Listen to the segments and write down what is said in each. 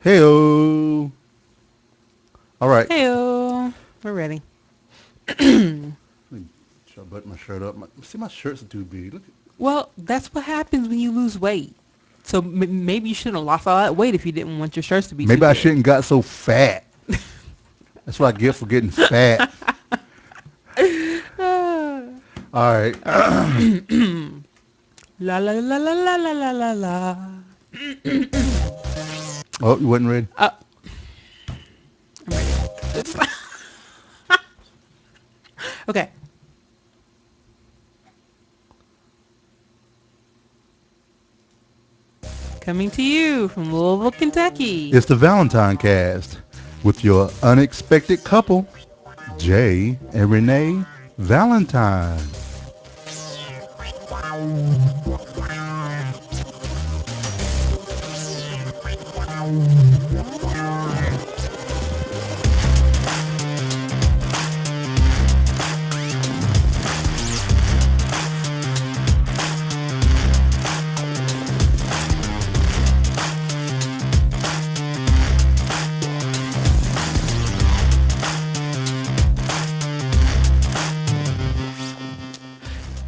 Heyo. All right. Heyo, we're ready. Let me try to button my shirt up. See, my shirt's too big. Look. Well, that's what happens when you lose weight. So maybe you shouldn't have lost all that weight if you didn't want your shirts to be too Maybe I big. shouldn't got so fat. That's what I get for getting fat. All right. La la la la la la la la la. Oh, you wasn't ready? I'm ready. Okay. Coming to you from Louisville, Kentucky. It's the ValentineCast with your unexpected couple, Jay and Renee Valentine.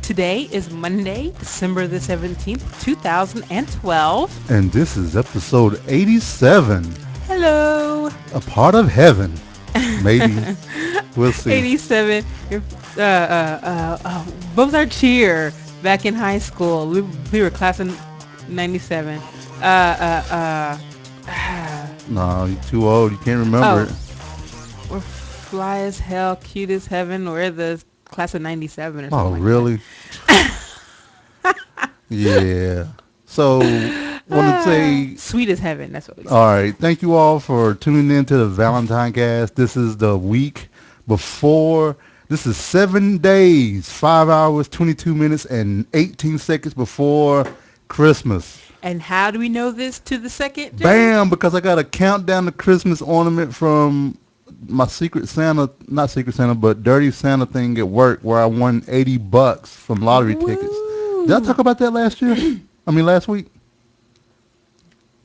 Today is Monday, December the 17th, 2012. And this is episode 87, Hello. a part of heaven. Maybe. We'll see. 87. What was our cheer back in high school? We were class of 97. No, you're too old. You can't remember it. We're fly as hell, cute as heaven. We're the class of 97 or something Oh, like really? Yeah. So, want to say, sweet as heaven. That's what we said. all right, thank you all for tuning in to the ValentineCast. This is the week before, this is 7 days, 5 hours, 22 minutes, and 18 seconds before Christmas. And how do we know this to the second? Jay? Bam, because I got a countdown to Christmas ornament from my Secret Santa, not Secret Santa, but Dirty Santa thing at work where I won $80 from lottery tickets. Woo. Did I talk about that last week?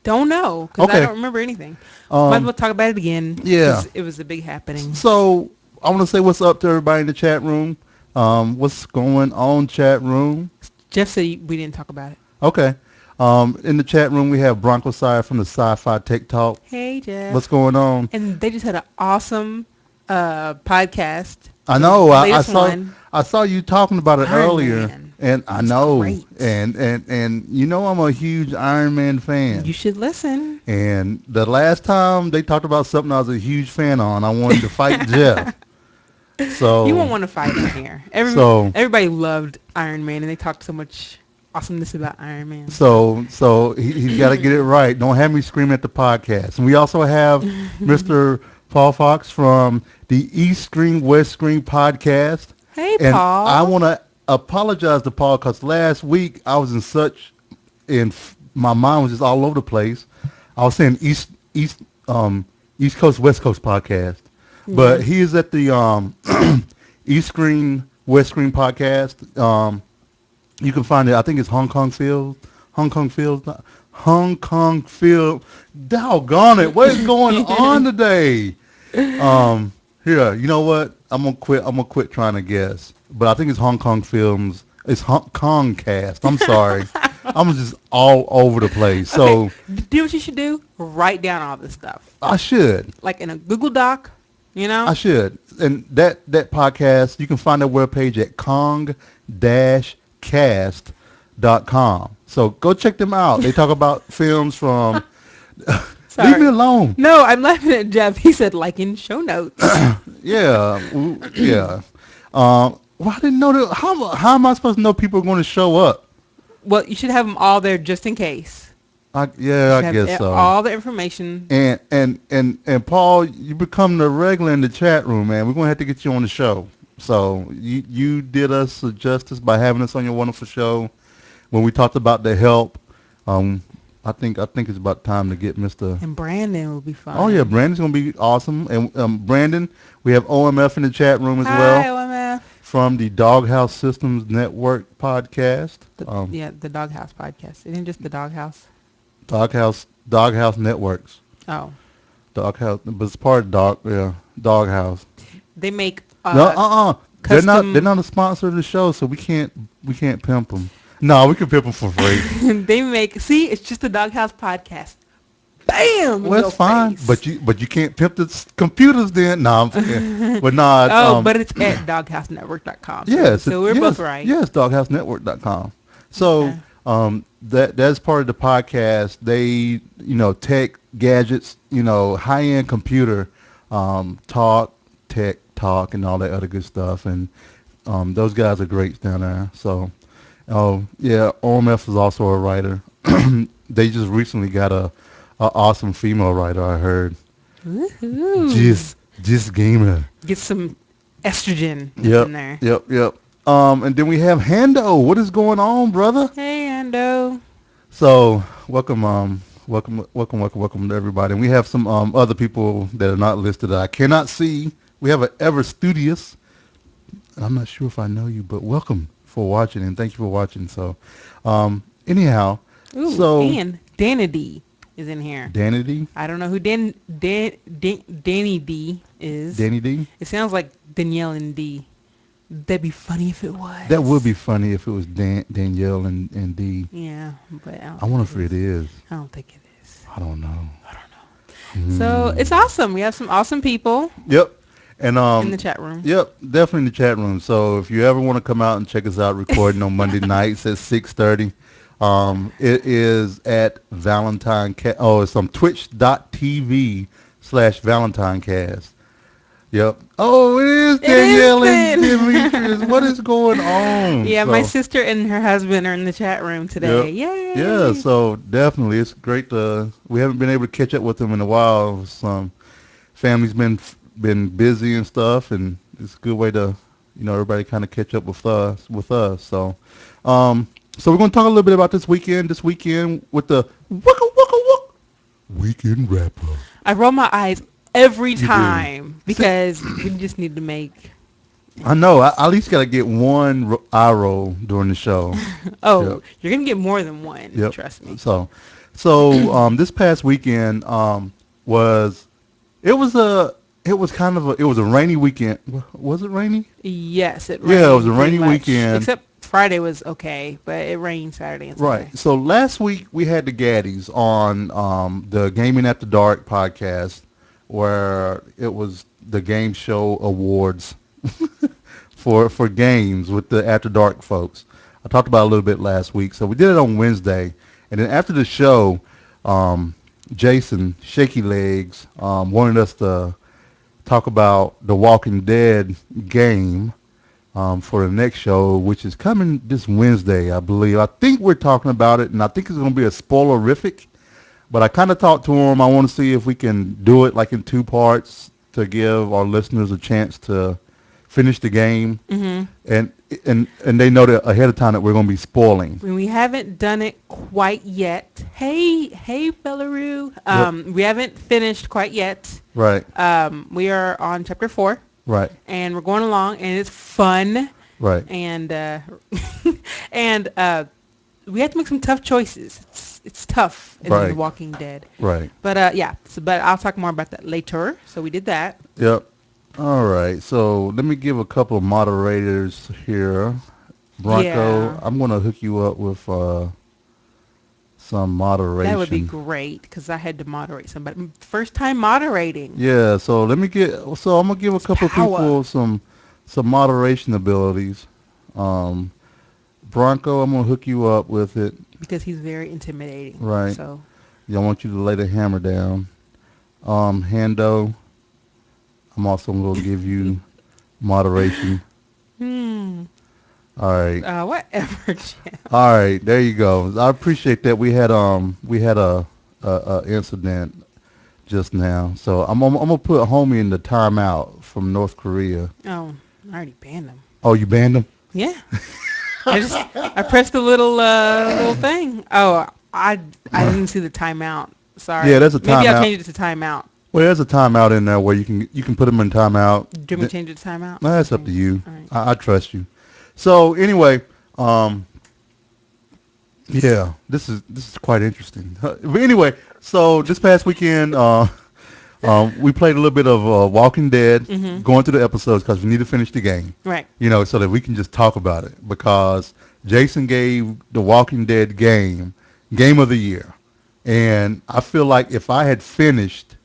Don't know, because Okay. I don't remember anything. Might as well talk about it again. Yeah. 'Cause it was a big happening. So I want to say what's up to everybody in the chat room. What's going on, chat room? Jeff said we didn't talk about it. Okay. In the chat room we have Bronco Sire from the Sci-Fi Tech Talk. Hey, Jeff. What's going on? And they just had an awesome podcast. I know. The I latest saw. one. I saw you talking about it Iron earlier, Man. and I It's know. great. And you know I'm a huge Iron Man fan. You should listen. And the last time they talked about something I was a huge fan on, I wanted to fight Jeff. So You won't want to fight in here. Everybody loved Iron Man, and they talked so much awesomeness about Iron Man. So he's got to get it right. Don't have me scream at the podcast. And we also have Mr. Paul Fox from the East Screen West Screen podcast. Hey, And Paul. I want to apologize to Paul because last week I was my mind was just all over the place. I was saying East Coast West Coast podcast, but he is at the East Screen West Screen podcast. You can find it. I think it's Hong Kong Field. Doggone it! What is going on today? Here, you know what? I'm gonna quit trying to guess. But I think it's Hong Kong Films. It's Hong Kong Cast. I'm sorry. I'm just all over the place. So do what you should do. Write down all this stuff, I should. like in a Google Doc. You know. I should. And that podcast, you can find their webpage at kong-cast.com. So go check them out. They talk about films from... Sorry. Leave me alone. No, I'm laughing at Jeff. He said like in show notes. Yeah. Yeah. Well, I didn't know that. How am I supposed to know people are going to show up? Well, you should have them all there just in case. I Have guess so. All the information. And Paul, you become the regular in the chat room, man. We're gonna have to get you on the show. So you did us a justice by having us on your wonderful show. When we talked about the help, I think it's about time to get Mr. And Brandon will be fun. Oh yeah, Brandon's gonna be awesome. And Brandon, we have OMF in the chat room as Hi, well OMF. from the Doghouse Systems Network podcast. The Doghouse podcast. It isn't just the Doghouse. Doghouse Networks. Oh, Doghouse, but it's part of Doghouse. they make No, custom. They're not a sponsor of the show, so we can't pimp them. No, we can pimp them for free. They make. See, it's just a Doghouse podcast. Bam! In Well, your it's fine, face. but you can't pimp the computers then. No, I'm kidding. But not. Oh, but it's at doghousenetwork.com. Yes, So we're both right. Yes, doghousenetwork.com. So Okay. that's part of the podcast. They tech gadgets, high end computer tech talk, and all that other good stuff. And those guys are great down there. So, oh yeah, OMF is also a writer. They just recently got a awesome female writer. I heard. Woohoo. Just gamer. Get some estrogen Yep. in there. Yep. And then we have Hando. What is going on, brother? Hey, Ando. So welcome to everybody. And we have some other people that are not listed that I cannot see. We have an Ever Studious. I'm not sure if I know you, but welcome for watching and thank you for watching. So, anyhow, Ooh, so and Danny is in here. Danny I don't know who Danny D is. Danny D. It sounds like Danielle and D. That'd be funny if it was. That would be funny if it was Danielle and D. Yeah, but I wonder if it is. I don't think it is. I don't know. So it's awesome. We have some awesome people Yep. And in the chat room. Yep, definitely in the chat room. So if you ever want to come out and check us out recording on Monday nights at 6:30, it is at ValentineCast. Oh, it's on twitch.tv/ValentineCast. Yep. Oh, it is Danielle and Demetrius. What is going on? Yeah, So, my sister and her husband are in the chat room today. Yay! yeah, so definitely it's great we haven't been able to catch up with them in a while. Some family's been busy and stuff, and it's a good way to everybody kind of catch up with us. So so we're going to talk a little bit about this weekend with the weekend wrap up. I roll my eyes every You do. time because we just need to make. I know. I at least got to get one eye roll during the show. Oh, Yep. you're gonna get more than one. Yep. Trust me. So this past weekend was kind of a rainy weekend. Was it rainy? Yes, it. Yeah, it was a rained pretty rainy much. weekend. Except Friday was okay, but it rained Saturday and Sunday. Right. So last week we had the Gaddies on the Gaming After Dark podcast, where it was the game show awards for games with the After Dark folks. I talked about it a little bit last week. So we did it on Wednesday, and then after the show, Jason Shaky Legs wanted us to talk about the Walking Dead game for the next show, which is coming this Wednesday, I believe. I think we're talking about it, and I think it's going to be a spoilerific. But I kind of talked to him. I want to see if we can do it like in 2 parts to give our listeners a chance to finish the game, and they know that ahead of time that we're going to be spoiling. We haven't done it quite yet. Hey, Belarus. We haven't finished quite yet. Right. We are on chapter 4. Right. And we're going along, and it's fun. Right. And and we have to make some tough choices. It's tough in The Walking Dead. Right. But yeah. But I'll talk more about that later. So we did that. Yep. All right. So let me give a couple of moderators here. Bronco, Yeah. I'm going to hook you up with some moderation. That would be great because I had to moderate somebody. First time moderating. Yeah. So I'm going to give a couple of people some moderation abilities. Bronco, I'm going to hook you up with it. Because he's very intimidating. Right. So. Yeah, I want you to lay the hammer down. Hando, I'm also going to give you moderation. All right. Whatever, Jim. All right, there you go. I appreciate that. We had a incident just now, so I'm gonna put homie in the timeout from North Korea. Oh, I already banned him. Oh, you banned him? Yeah. I pressed the little thing. Oh, I didn't see the timeout. Sorry. Yeah, there's a timeout. Maybe I'll change it to timeout. Well, there's a timeout in there where you can put them in timeout. Do you want me to change it to timeout? No, that's up to you. All right. I trust you. So anyway, Yeah, this is quite interesting. But anyway, so this past weekend, we played a little bit of Walking Dead, Hmm. going through the episodes because we need to finish the game. Right. So that we can just talk about it because Jason gave the Walking Dead game of the year, and I feel like if I had finished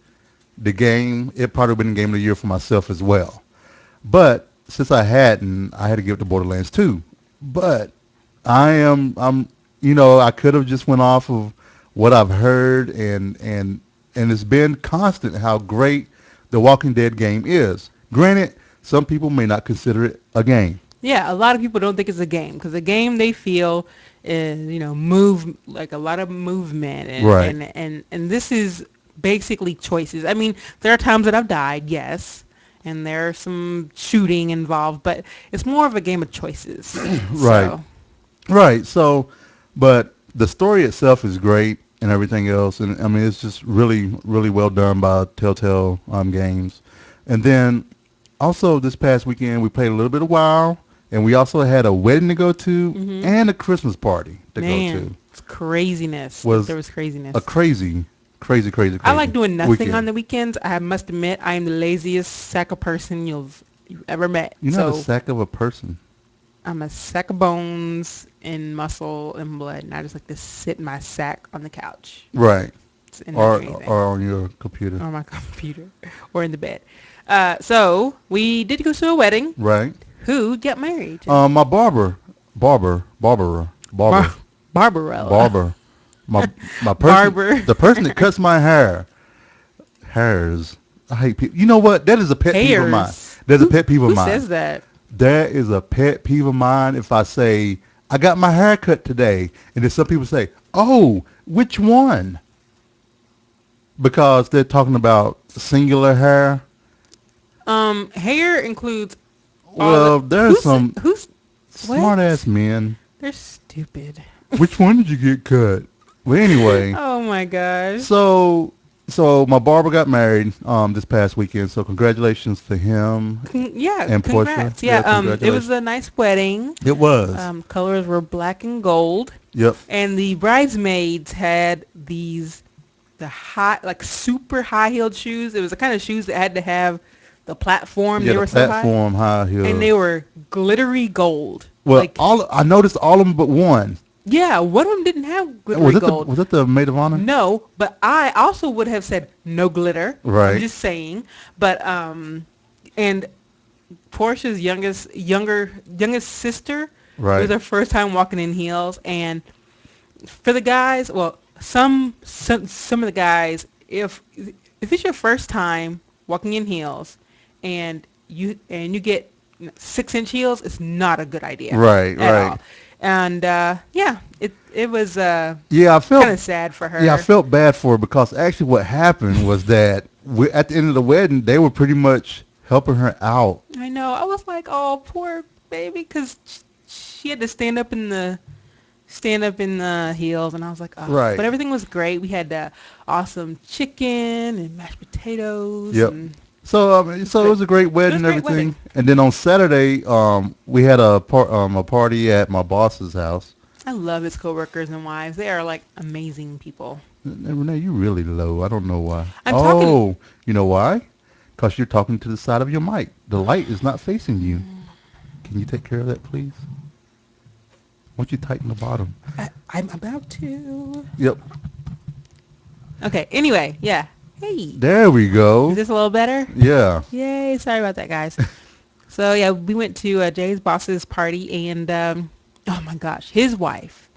the game, it probably would have been game of the year for myself as well. But since I hadn't, I had to give it to Borderlands 2. But I could have just went off of what I've heard and it's been constant how great the Walking Dead game is. Granted, some people may not consider it a game. Yeah, a lot of people don't think it's a game because a game they feel is, move like a lot of movement Right. and this is basically choices. I mean, there are times that I've died, yes, and there's some shooting involved, but it's more of a game of choices. Right. So, Right. So, but the story itself is great and everything else, and I mean it's just really, really well done by Telltale Games. And then also this past weekend we played a little bit of WoW, and we also had a wedding to go to hmm and a Christmas party to go man, to. it's craziness. Was There was a craziness. crazy, crazy, crazy, I like crazy doing nothing on weekend. the weekends. I must admit, I am the laziest sack of person you've ever met. You're not a So sack of a person, I'm a sack of bones and muscle and blood, and I just like to sit in my sack on the couch right? and not Or do anything, or on your computer, or my computer, or in the bed. So we did go to a wedding. right? Who got married? My barber, Bar- Barbarella. barber, my my person, Barber. the person that cuts my hairs. I hate people. You know what? That is a pet peeve of mine. Hairs. There's a pet peeve of Who mine. says that? That is a pet peeve of mine. If I say I got my hair cut today, and then some people say, "Oh, which one?" Because they're talking about singular hair. Hair includes all Well, the. there's some Who's smart what? ass men. They're stupid. Which one did you get cut? Well, anyway, Oh my gosh. so my barber got married this past weekend. So congratulations to him Yeah, and Portia. congrats. Yeah, it was Congratulations. a nice wedding. It was. Colors were black and gold, Yep. and the bridesmaids had the high, like super high-heeled shoes. It was the kind of shoes that had to have the platform. Yeah, They the were so high, platform high heel. and they were glittery gold. Well, Like, I noticed all of them but one. yeah, one of them didn't have Was glittery it gold. was that the maid of honor? No, but I also would have said no glitter. Right. I'm just saying. But and Portia's youngest sister, it Right. was her first time walking in heels, and for the guys, well, some of the guys, if it's your first time walking in heels, and you get 6-inch heels, it's not a good idea. Right, At right. all. And yeah, it was Yeah, I felt kind of sad for her. yeah, I felt bad for her because actually what happened was that at the end of the wedding, they were pretty much helping her out. I know. I was like, oh, poor baby, because she had to stand up in the heels, and I was like, oh. Right. But everything was great. We had awesome chicken and mashed potatoes. Yep. And So so it was a great wedding and great everything. wedding. And then on Saturday, we had a party at my boss's house. I love his coworkers and wives. They are like amazing people. Renee, you really low. I don't know why. I'm talking- Oh, you know why? Because you're talking to the side of your mic. The light is not facing you. Can you take care of that, please? Why don't you tighten the bottom? I'm about to. Yep. Okay. Anyway, yeah. Hey. There we go. Is this a little better? Yeah. Yay. Sorry about that, guys. So, yeah, we went to Jay's boss's party, and oh, my gosh, his wife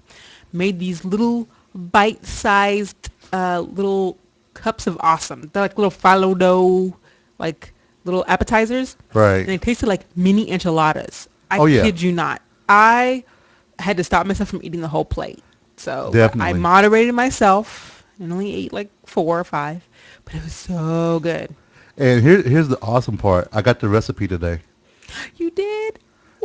made these little bite-sized little cups of awesome. They're like little phyllo dough, like little appetizers. Right. And they tasted like mini enchiladas. I Oh, yeah. kid you not. I had to stop myself from eating the whole plate. So Definitely. I moderated myself and only ate like 4 or 5. But it was so good. And here's the awesome part. I got the recipe today. You did?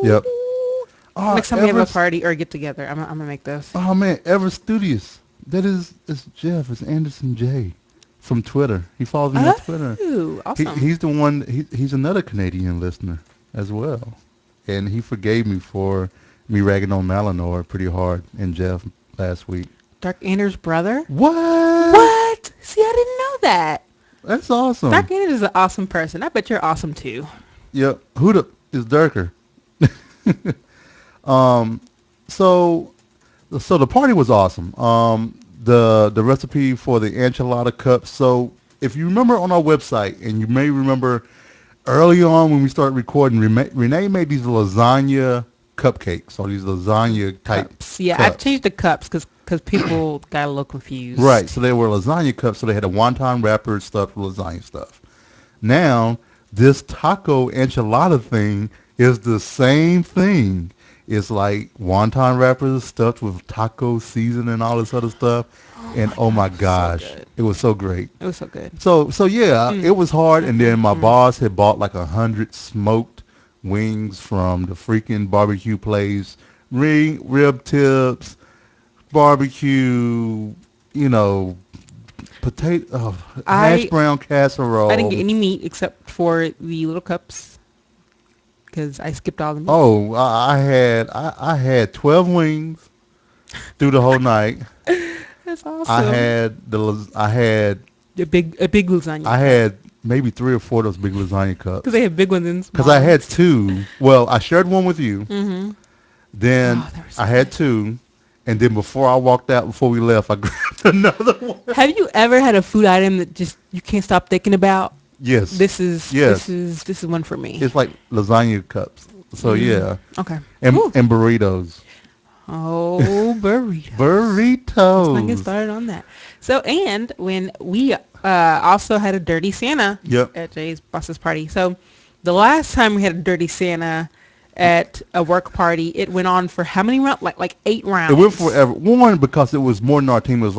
Yep. Ooh. Oh, Next time we have a Everest- party or get together, I'm gonna make those. Oh man, Ever Studious. That is it's Jeff. It's Anderson J. From Twitter. He follows me on Twitter. Ooh, awesome. He's the one. He's another Canadian listener as well, and he forgave me for me ragging on Malinor pretty hard and Jeff last week. Dark Anders' brother? What? What? See, I didn't know that. That's awesome. Dark Anders is an awesome person. I bet you're awesome too. Yep. Who the is Durker? um, so the party was awesome. The recipe for the enchilada cups. So if you remember on our website, and you may remember early on when we started recording, Renee made these lasagna cupcakes, or these lasagna type Cups. Yeah, cups. I changed the cups because people got a little confused. Right. So they were lasagna cups. So they had a wonton wrapper stuffed with lasagna stuff. Now this taco enchilada thing is the same thing. It's like wonton wrappers stuffed with taco seasoning and all this other stuff. And oh my gosh, so good. it was so great. It was so good. So yeah, it was hard. And then my boss had bought like 100 smoked wings from the freaking barbecue place, rib tips, barbecue, potato, hash brown casserole. I didn't get any meat except for the little cups because I skipped all the meat. Oh, I had 12 wings through the whole night. That's awesome. I had a big lasagna. I had maybe 3 or 4 of those big lasagna cups. Because they have big ones and small. Because I had 2. Well, I shared one with you. Mm-hmm. Then I had 2. And then before we left, I grabbed another one. Have you ever had a food item that just you can't stop thinking about? Yes. This is one for me. It's like lasagna cups. So yeah. Okay. And burritos. Oh, burritos. Burritos. Let's not get started on that. So, and when we also had a dirty Santa at Jay's boss's party. So, the last time we had a dirty Santa at a work party, it went on for how many rounds? Like 8 rounds. It went forever. One, because it was more than our team. It was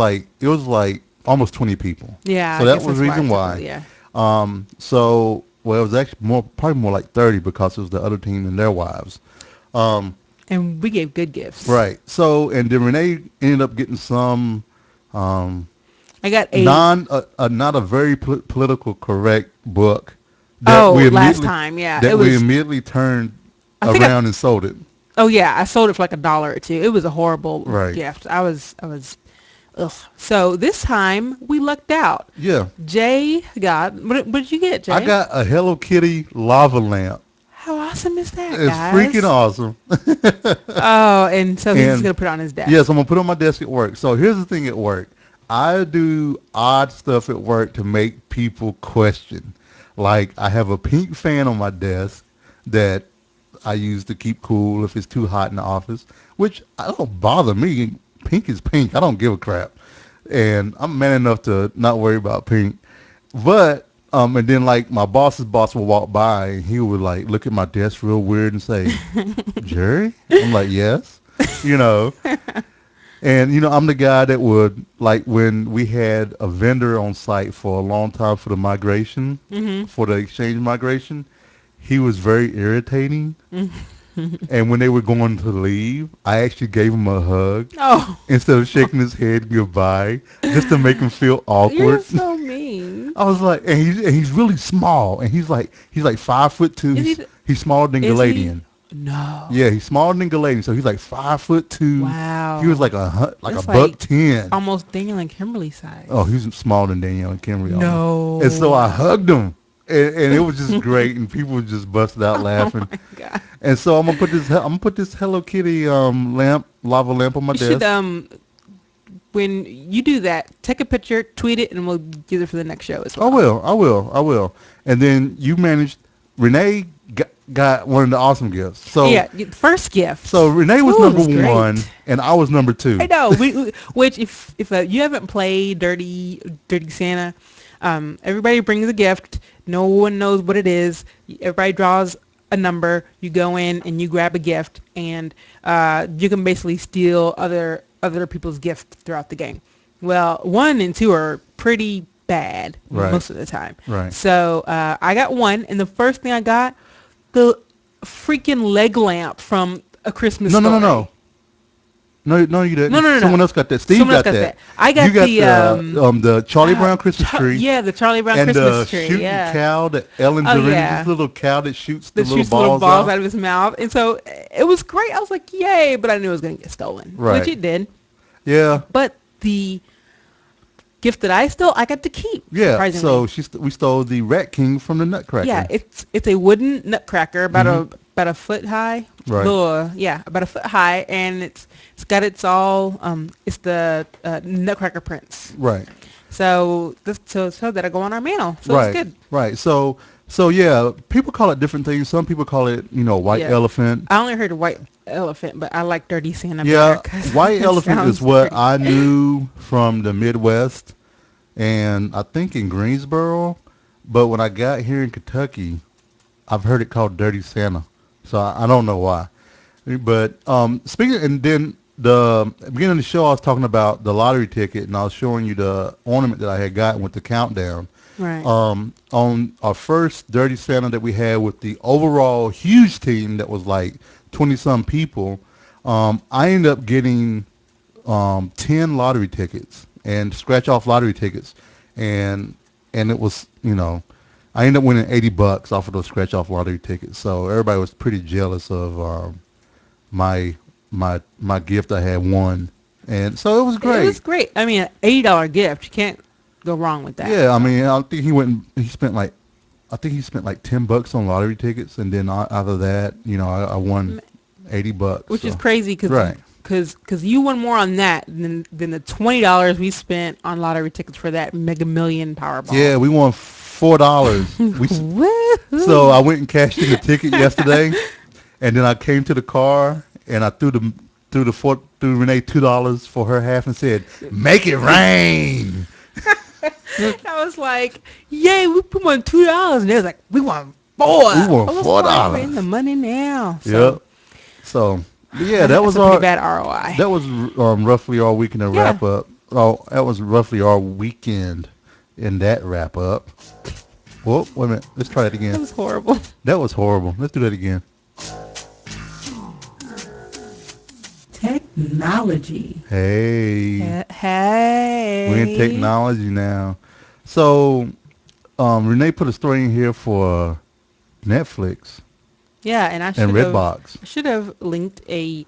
like almost 20 people. Yeah. So that was the reason why. Yeah. It was actually probably more like 30 because it was the other team and their wives. And we gave good gifts. Right. So, and then Renee ended up getting some. I got not a very political correct book. Last time, yeah. We immediately turned around and sold it. Oh yeah, I sold it for like $1 or $2. It was a horrible gift. I was. Ugh. So this time we lucked out. Yeah. Jay got what did you get, Jay? I got a Hello Kitty lava lamp. How awesome is that, It's guys? freaking awesome. Oh, and so he's going to put it on his desk. Yes, I'm going to put it on my desk at work. So here's the thing at work. I do odd stuff at work to make people question. Like I have a pink fan on my desk that I use to keep cool if it's too hot in the office, which I don't bother me. Pink is pink. I don't give a crap. And I'm man enough to not worry about pink. But and then like my boss's boss will walk by and he would like look at my desk real weird and say, "Jerry?" I'm like, "Yes." And I'm the guy that would, like, when we had a vendor on site for a long time for the migration, for the exchange migration, he was very irritating. And when they were going to leave, I actually gave him a hug instead of shaking his head goodbye, just to make him feel awkward. You're so mean. I was like, and he's really small, and he's like 5'2". He's smaller than Galadian. No. Yeah, he's smaller than Galadian, so he's like 5'2". Wow. He was like a $110. Almost Daniel and Kimberly size. Oh, he was smaller than Danielle and Kimberly. No. And so I hugged him, and it was just great, and people just busted out laughing. Oh my God. And so I'm gonna put this Hello Kitty lava lamp on my desk. Should when you do that, take a picture, tweet it, and we'll use it for the next show as well. I will. And then Renee got one of the awesome gifts. So yeah, first gift. So Renee was number 1, and I was number 2. I know. Which if you haven't played Dirty Santa, everybody brings a gift. No one knows what it is. Everybody draws a number. You go in and you grab a gift, and you can basically steal other people's gifts throughout the game. Well, 1 and 2 are pretty bad most of the time. Right. So I got 1, and the first thing I got, the freaking leg lamp from A Christmas Story. No, you didn't. No. Someone else got that. Steve got that. I got the Charlie Brown Christmas tree. Yeah, the Charlie Brown Christmas tree. And the shooting cow, the Ellen DeGeneres, this little cow that shoots the little balls out of his mouth. And so it was great. I was like, yay, but I knew it was going to get stolen, which it did. Yeah. But the gift that I stole, I got to keep. Yeah. Surprisingly, So we stole the Rat King from the yeah, Nutcracker. it's a wooden nutcracker about a foot high. Right. Yeah, about a foot high, and it's got its all it's the Nutcracker Prince. Right. So so that'll go on our mantle. So it's Right. good. Right. So yeah, people call it different things. Some people call it, white Yeah, elephant. I only heard white elephant, but I like Dirty Santa better Yeah, because white it elephant is sounds what pretty. I knew from the Midwest, and I think in Greensboro. But when I got here in Kentucky, I've heard it called Dirty Santa. So I don't know why. But speaking, and then the at the beginning of the show, I was talking about the lottery ticket, and I was showing you the ornament that I had gotten with the countdown. Right. On our first Dirty Santa that we had with the overall huge team that was like 20 some people, I ended up getting 10 lottery tickets and scratch off lottery tickets, and it was, I ended up winning $80 off of those scratch off lottery tickets. So everybody was pretty jealous of my my gift I had won, and so it was It was great. great. I mean, an $80 gift. You can't go wrong with that. Yeah, I So, mean, I think he spent like, I think he spent like $10 on lottery tickets, and then out of that, I won $80. which is So crazy because right. you won more on that than the $20 we spent on lottery tickets for that Mega Million Powerball. Yeah, we won $4. So Woohoo! I went and cashed in the ticket yesterday, and then I came to the car and I threw Renee $2 for her half and said, "Make it rain." I was like, "Yay, we put on $2," and they was like, "We won four." We won I was four like, "We're in the dollars. money now." So Yep. So, but yeah, that that's was a pretty our bad ROI. that was roughly our weekend to Yeah, wrap up. Oh, that was roughly our weekend in that wrap up. Whoa, wait a minute. Let's try that that again. was horrible. That was horrible. Let's do that again. Technology. Hey, we're in Hey. technology now. So, Renee put a story in here for Netflix Yeah, and and Redbox. I should have linked a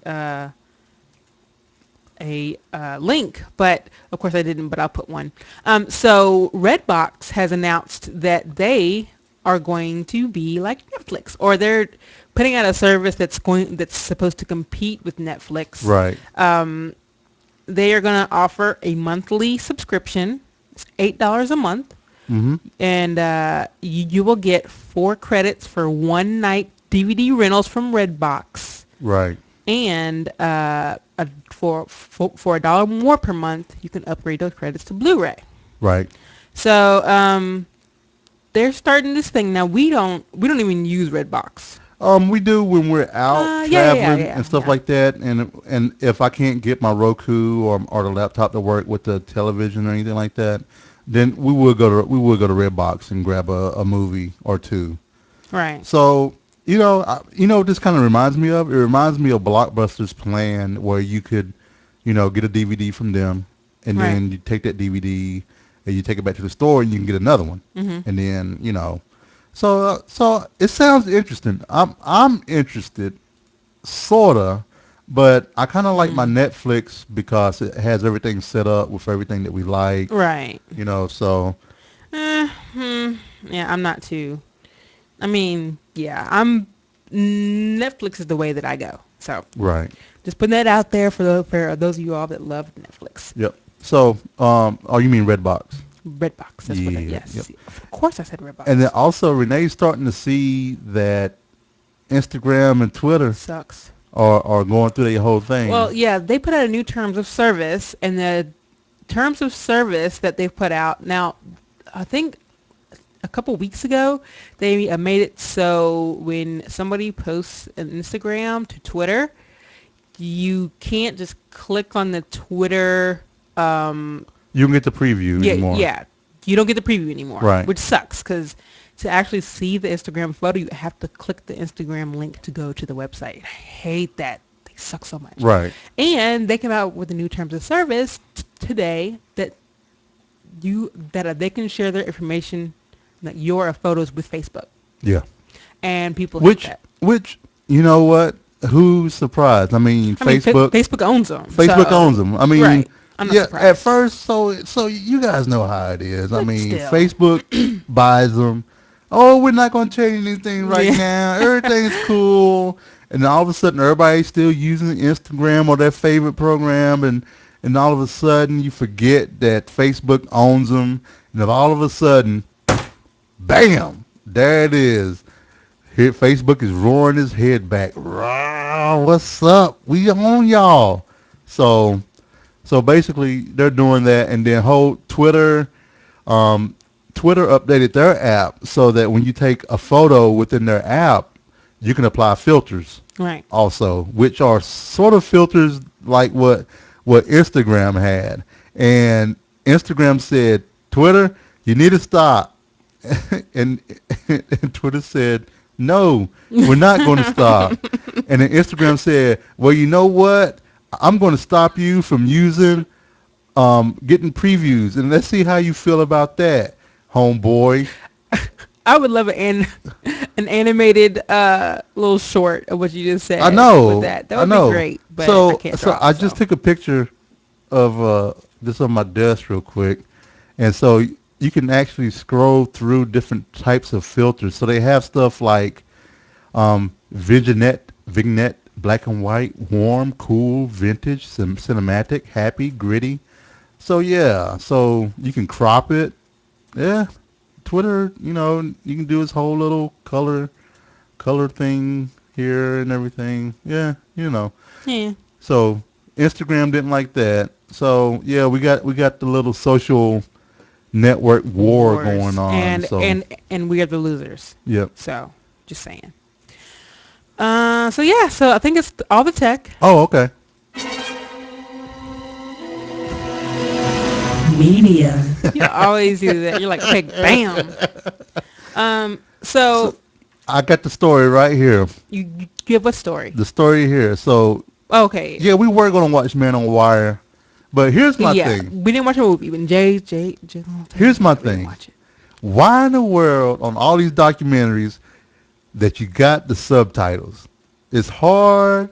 link, but of course I didn't. But I'll put one. So Redbox has announced that they are going to be like Netflix, or they're putting out a service that's supposed to compete with Netflix. Right. They are going to offer a monthly subscription. It's $8 a month, Mm-hmm. and you will get 4 credits for one night DVD rentals from Redbox, Right. and for $1 more per month, you can upgrade those credits to Blu-ray. Right. So they're starting this thing now. We don't even use Redbox. We do when we're out traveling and stuff Yeah. like that, and if I can't get my Roku or the laptop to work with the television or anything like that, then we will go to Redbox and grab a movie or two. Right. So what this kind of reminds me of? It reminds me of Blockbuster's plan where you could, get a DVD from them, and Right. then you take that DVD and you take it back to the store and you can get another one, Mhm. and then so it sounds interesting. I'm interested, sorta, but I kind of like my Netflix because it has everything set up with everything that we like, Right. So Yeah, I'm not too. I mean, yeah, I'm. Netflix is the way that I go. So right, just putting that out there for those of you all that love Netflix. yep. So oh, you mean Redbox? Redbox. That's what. Yeah, yep. Yes. Of course, I said Redbox. And then also Renee's starting to see that Instagram and Twitter Sucks. are going through their whole thing. Well, yeah, they put out a new terms of service, and the terms of service that they've put out now, I think a couple weeks ago, they made it so when somebody posts an Instagram to Twitter, you can't just click on the Twitter. You can get the preview Yeah, anymore. yeah, you don't get the preview anymore, Right. which sucks because to actually see the Instagram photo, you have to click the Instagram link to go to the website. I hate that. They suck so much. Right. And they came out with the new terms of service today that they can share their information, like your photos, with Facebook, Yeah. and people hate Which that. which you know what? who's surprised? I mean, I mean, Facebook. Facebook owns them. Facebook owns them. I mean, Right. I'm not yeah. At surprised. first, so you guys know how it is. I But mean, still. Facebook buys them. Oh, we're not going to change anything right Yeah. now. Everything's cool. And then all of a sudden, everybody's still using Instagram or their favorite program, and all of a sudden, you forget that Facebook owns them, and then all of a sudden, bam, there it is. Here, Facebook is roaring his head back. Rah, what's up? We own y'all. So, so basically, they're doing that, and then whole um, Twitter updated their app so that when you take a photo within their app, you can apply filters Right. also, which are sort of filters like what Instagram had. And Instagram said, Twitter, you need to stop. and, and Twitter said, no, we're not going to stop. And then Instagram said, well, you know what? I'm going to stop you from using getting previews, and let's see how you feel about that, homeboy. I would love an animated little short of what you just said. I know. With that. That I would know. be great, but so, I can't so draw. I just took a picture of this on my desk real quick, and so you can actually scroll through different types of filters. So they have stuff like vignette, black and white, warm, cool, vintage, cinematic, happy, gritty. So yeah, so you can crop it. Yeah, Twitter, you can do his whole little color thing here and everything. Yeah, Yeah. So Instagram didn't like that. So yeah, we got the little social network war Wars. going on. And So and we are the losers. yep. So just saying. So yeah. So I think it's all the tech. Oh, okay. Media. You always do that. You're like, okay, bam. So I got the story right here. you give a story. The story here. So Okay. yeah, we were gonna watch Man on Wire, but here's my Yeah. thing. We didn't watch a movie. But Jay Here's my we didn't thing. watch it. Why in the world on all these documentaries that you got the subtitles? It's hard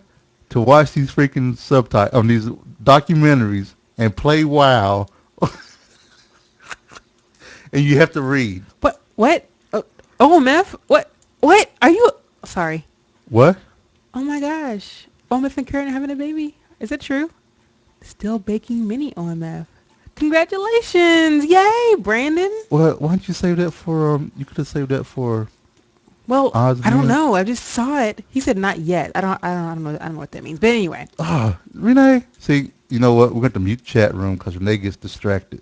to watch these freaking subtitles on these documentaries and play WoW, and you have to read. What? Oh, Meth? What? Are you? Sorry. What? Oh my gosh. OMF and Karen are having a baby. Is that true? Still baking mini OMF. Congratulations! Yay, Brandon. Well, why don't you save that for? You could have saved that for. Well, Odds I don't and know. I just saw it. He said not yet. I don't know. I don't know what that means. But anyway. Ah, Renee. See, you know what? We're going to mute the chat room because Renee gets distracted.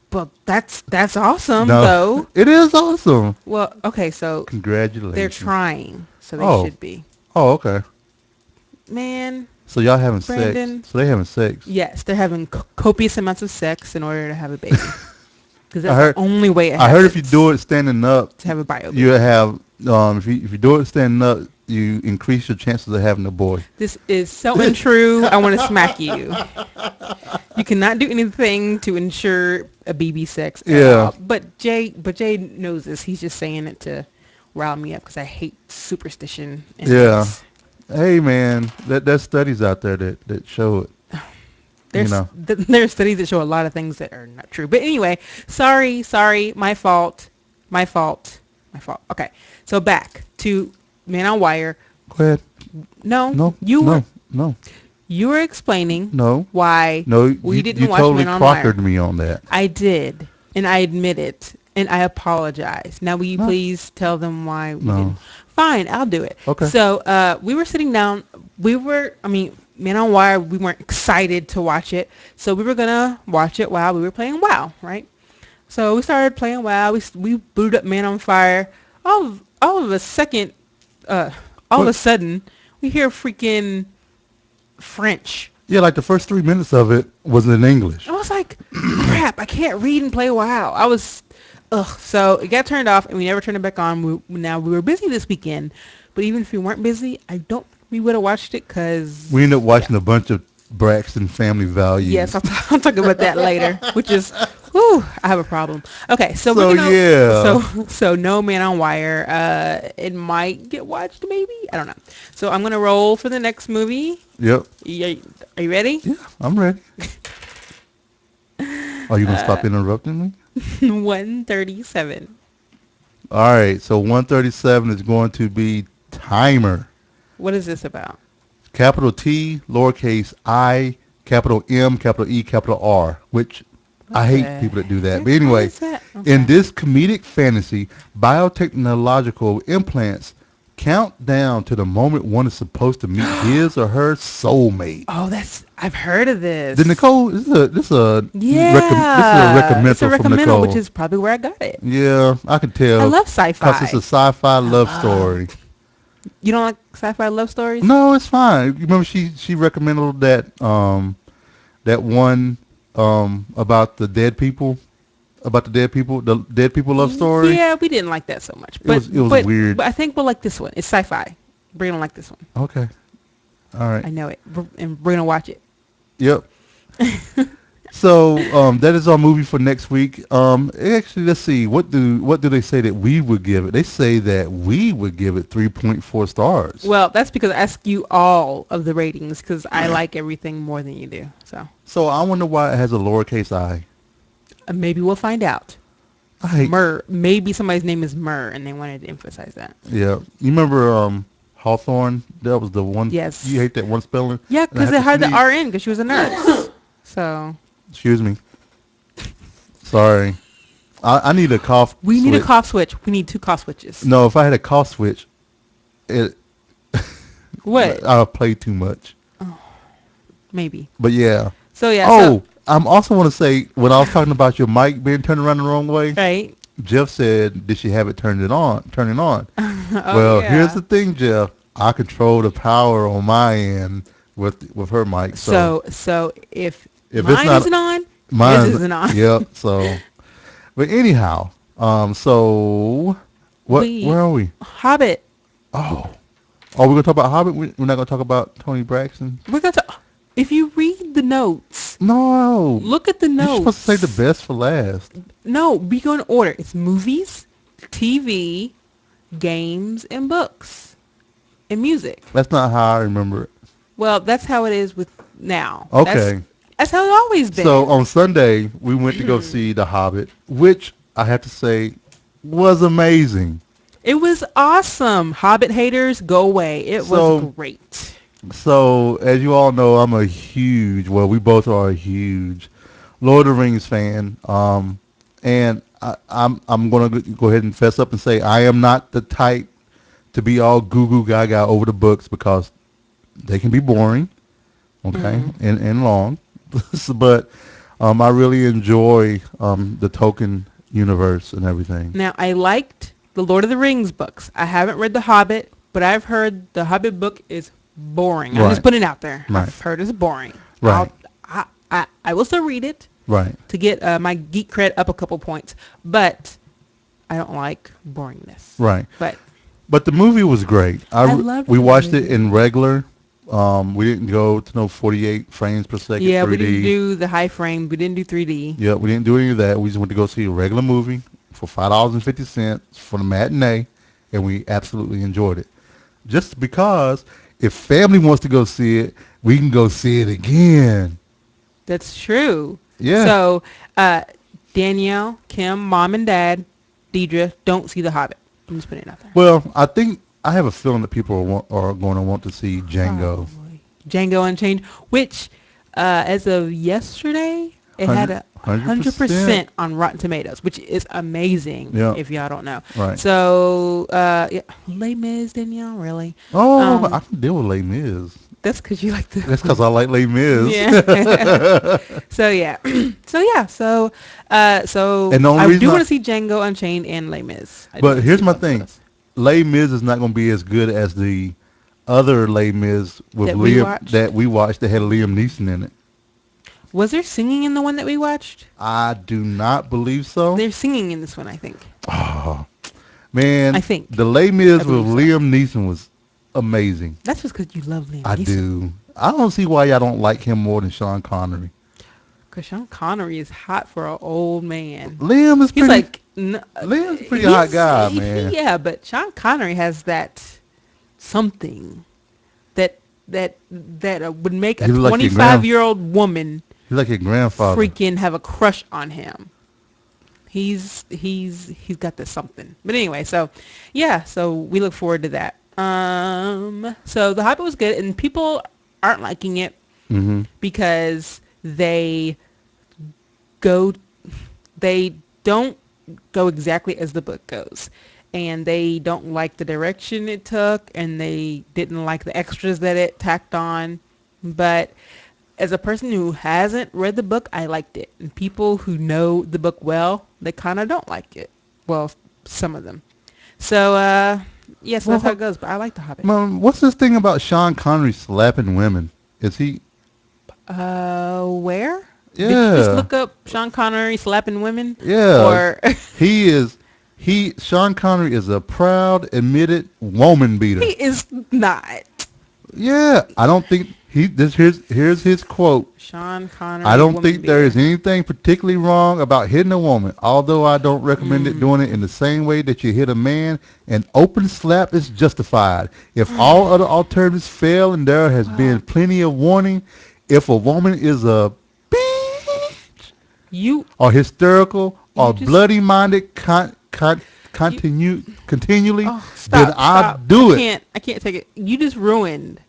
But that's awesome No, though. it is awesome. Well, okay, so Congratulations. they're trying, so they Oh. should be. Oh, okay. Man, So y'all having Brandon. sex? So they having sex? yes, they're having copious amounts of sex in order to have a baby. Because that's heard- the only way it I heard if happens you do it standing up, to have a bio baby. you have if you do it standing up, you increase your chances of having a boy. This is so untrue. I want to smack you. You cannot do anything to ensure a BB sex. At Yeah. all. But Jay knows this. He's just saying it to rile me up because I hate superstition. And Yeah. things. Hey man, there's studies out there that show it. There's there's studies that show a lot of things that are not true. But anyway, sorry, my fault. Okay, so back to Man on Wire. Go ahead. No, No. you were explaining No. why No. we you, didn't you watch totally Man on Wire. crockered me on that. I did, and I admit it, and I apologize. Now, will you No. please tell them why we No. didn't? Fine, I'll do it. Okay. So we were sitting down. Man on Wire, we weren't excited to watch it, so we were going to watch it while we were playing WoW, right? So we started playing WoW. We booted up Man on Fire. All of a sudden, we hear freaking French. Yeah, like the first 3 minutes of it was in English. I was like, crap, I can't read and play WoW. So it got turned off, and we never turned it back on. We were busy this weekend, but even if we weren't busy, we would have watched it because... We ended up watching a bunch of Braxton Family Values. Yes, I'll talk about that later, which is, Whew, I have a problem. Okay, so So we're gonna yeah. so No Man on Wire. It might get watched, maybe. I don't know. So I'm gonna roll for the next movie. Yep. Are you ready? Yeah, I'm ready. Are you gonna stop interrupting me? 137. All right. So 137 is going to be Timer. What is this about? Capital T, lowercase I, capital M, capital E, capital R, which What I the hate people that do that. But heck? What anyway, is that? in Okay. this comedic fantasy, biotechnological implants count down to the moment one is supposed to meet his or her soulmate. Oh, I've heard of Did this. Nicole? This is a Yeah, it's a recommendal from recommendal, which Nicole. is probably where I got it. Yeah, I can I tell love because it's a sci-fi. sci-fi I love love. story. You don't like sci-fi love stories? No, it's fine. You remember she recommended that one about the dead people love story. Yeah, we didn't like that so much, It was weird. but I think we'll like this one. It's sci-fi. We're gonna like this one. Okay, all right, I know it, and we're gonna watch it. yep. So that is our movie for next week. Actually, let's see. What do they say that we would give it? They say that we would give it 3.4 stars. Well, that's because I ask you all of the ratings because I like everything more than you do. So I wonder why it has a lowercase I. Maybe we'll find out. I hate. Murr. Maybe somebody's name is Murr, and they wanted to emphasize that. Yeah, you remember Hawthorne? That was the one. Yes. You hate that one spelling. Yeah, And I because it had the sneeze. RN because she was a nurse. So Excuse me. Sorry. I need a cough. we need a switch. cough switch. We need 2 cough switches. No, if I had a cough switch, it What? I would play too much. Maybe. But yeah. So yeah. Oh, I'm also want to say when I was talking about your mic being turned around the wrong way, So, right. Jeff said, "Did she have it turned it on? Turn it on." Oh, Well, yeah. here's the thing, Jeff. I control the power on my end with her mic. So if If it's mine not- isn't on, Mine yours isn't on. Yep. So, but anyhow, so where are we? Hobbit. Oh, we're gonna talk about Hobbit. We're not gonna talk about Tony Braxton. We're gonna. If you read the notes, No. look at the You're notes. supposed to say the best for last. No, we go in order. It's movies, TV, games, and books, and music. That's not how I remember it. Well, that's how it is with now. Okay. That's how it's always been. So on Sunday we went to go see The Hobbit, which I have to say was amazing. It was awesome. Hobbit haters, go away. It So- was great. So as you all know, we both are a huge Lord of the Rings fan. And I'm gonna go ahead and fess up and say I am not the type to be all goo goo gaga over the books because they can be boring, okay, and long. But I really enjoy the Tolkien universe and everything. Now, I liked the Lord of the Rings books. I haven't read The Hobbit, but I've heard the Hobbit book is boring. I'm Right. just putting it out there. Right. I've heard it's boring. Right. I will still read it Right. to get my geek cred up a couple points, but I don't like boringness. Right. But the movie was great. loved We the watched it movie. in regular. We didn't go to no 48 frames per second. yeah, 3D. we didn't do the high frame. We didn't do 3D. Yeah, we didn't do any of that. We just went to go see a regular movie for $5.50 for the matinee, and we absolutely enjoyed it. Just because if family wants to go see it, we can go see it again. That's true. Yeah. So, Danielle, Kim, Mom and Dad, Deidre, don't see The Hobbit. I'm just putting it out there. Well, I have a feeling that people are going to want to see Django. Probably. Django Unchained, which as of yesterday, it had a 100% on Rotten Tomatoes, which is amazing. Yeah. If y'all don't know. Right. So, yeah, Les Mis, Danielle, really? Oh, I can deal with Les Mis. That's because you like the. That's because I like Les Mis. Yeah. So yeah. So And the only I reason do I- want to see Django Unchained and Les Mis. I do But wanna here's see my both of thing. those. Les Mis is not going to be as good as the other Les Mis with That we Liam watched? that we watched that had Liam Neeson in it. Was there singing in the one that we watched? I do not believe so. There's singing in this one, I think. Oh, man, I think. the Les Mis I with believe so. Liam Neeson was amazing. That's just because you love Liam I Neeson. do. I don't see why y'all don't like him more than Sean Connery. Because Sean Connery is hot for an old man. Liam is He's pretty. like, Liam's a pretty hot guy, man. yeah, but Sean Connery has that something that would make a He look like your 25-year-old woman He's like your grandfather. freaking have a crush on him. He's got this something. But anyway, so yeah, so we look forward to that. So The Hobbit was good, and people aren't liking it Mm-hmm. because go they don't go exactly as the book goes, and they don't like the direction it took, and they didn't like the extras that it tacked on. But as a person who hasn't read the book, I liked it. And people who know the book well, they kind of don't like it. Well, some of them. So yes, that's how it goes. But I like The Hobbit. Mom, what's this thing about Sean Connery slapping women? Is he? Where? Yeah. Did you just look up Sean Connery slapping women? Yeah. Or Sean Connery is a proud, admitted woman beater. he is not. Yeah. I don't think here's his quote. Sean Connery. I don't think beater. there is anything particularly wrong about hitting a woman, although I don't recommend it doing it in the same way that you hit a man. An open slap is justified. If all other alternatives fail and there has been plenty of warning, if a woman is a bitch or hysterical or bloody-minded continually, then I'll do it. I can't take it. You just ruined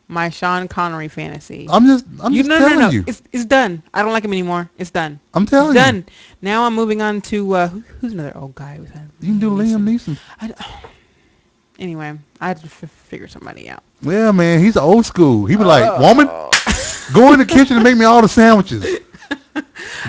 my Sean Connery fantasy. I'm just telling you. It's done. I don't like him anymore. It's done. I'm telling it's you. Done. Now I'm moving on to who's another old guy who's had You can do Liam Neeson. Anyway, I had to figure somebody out. Yeah, man, he's old school. He was like, woman, go in the kitchen and make me all the sandwiches.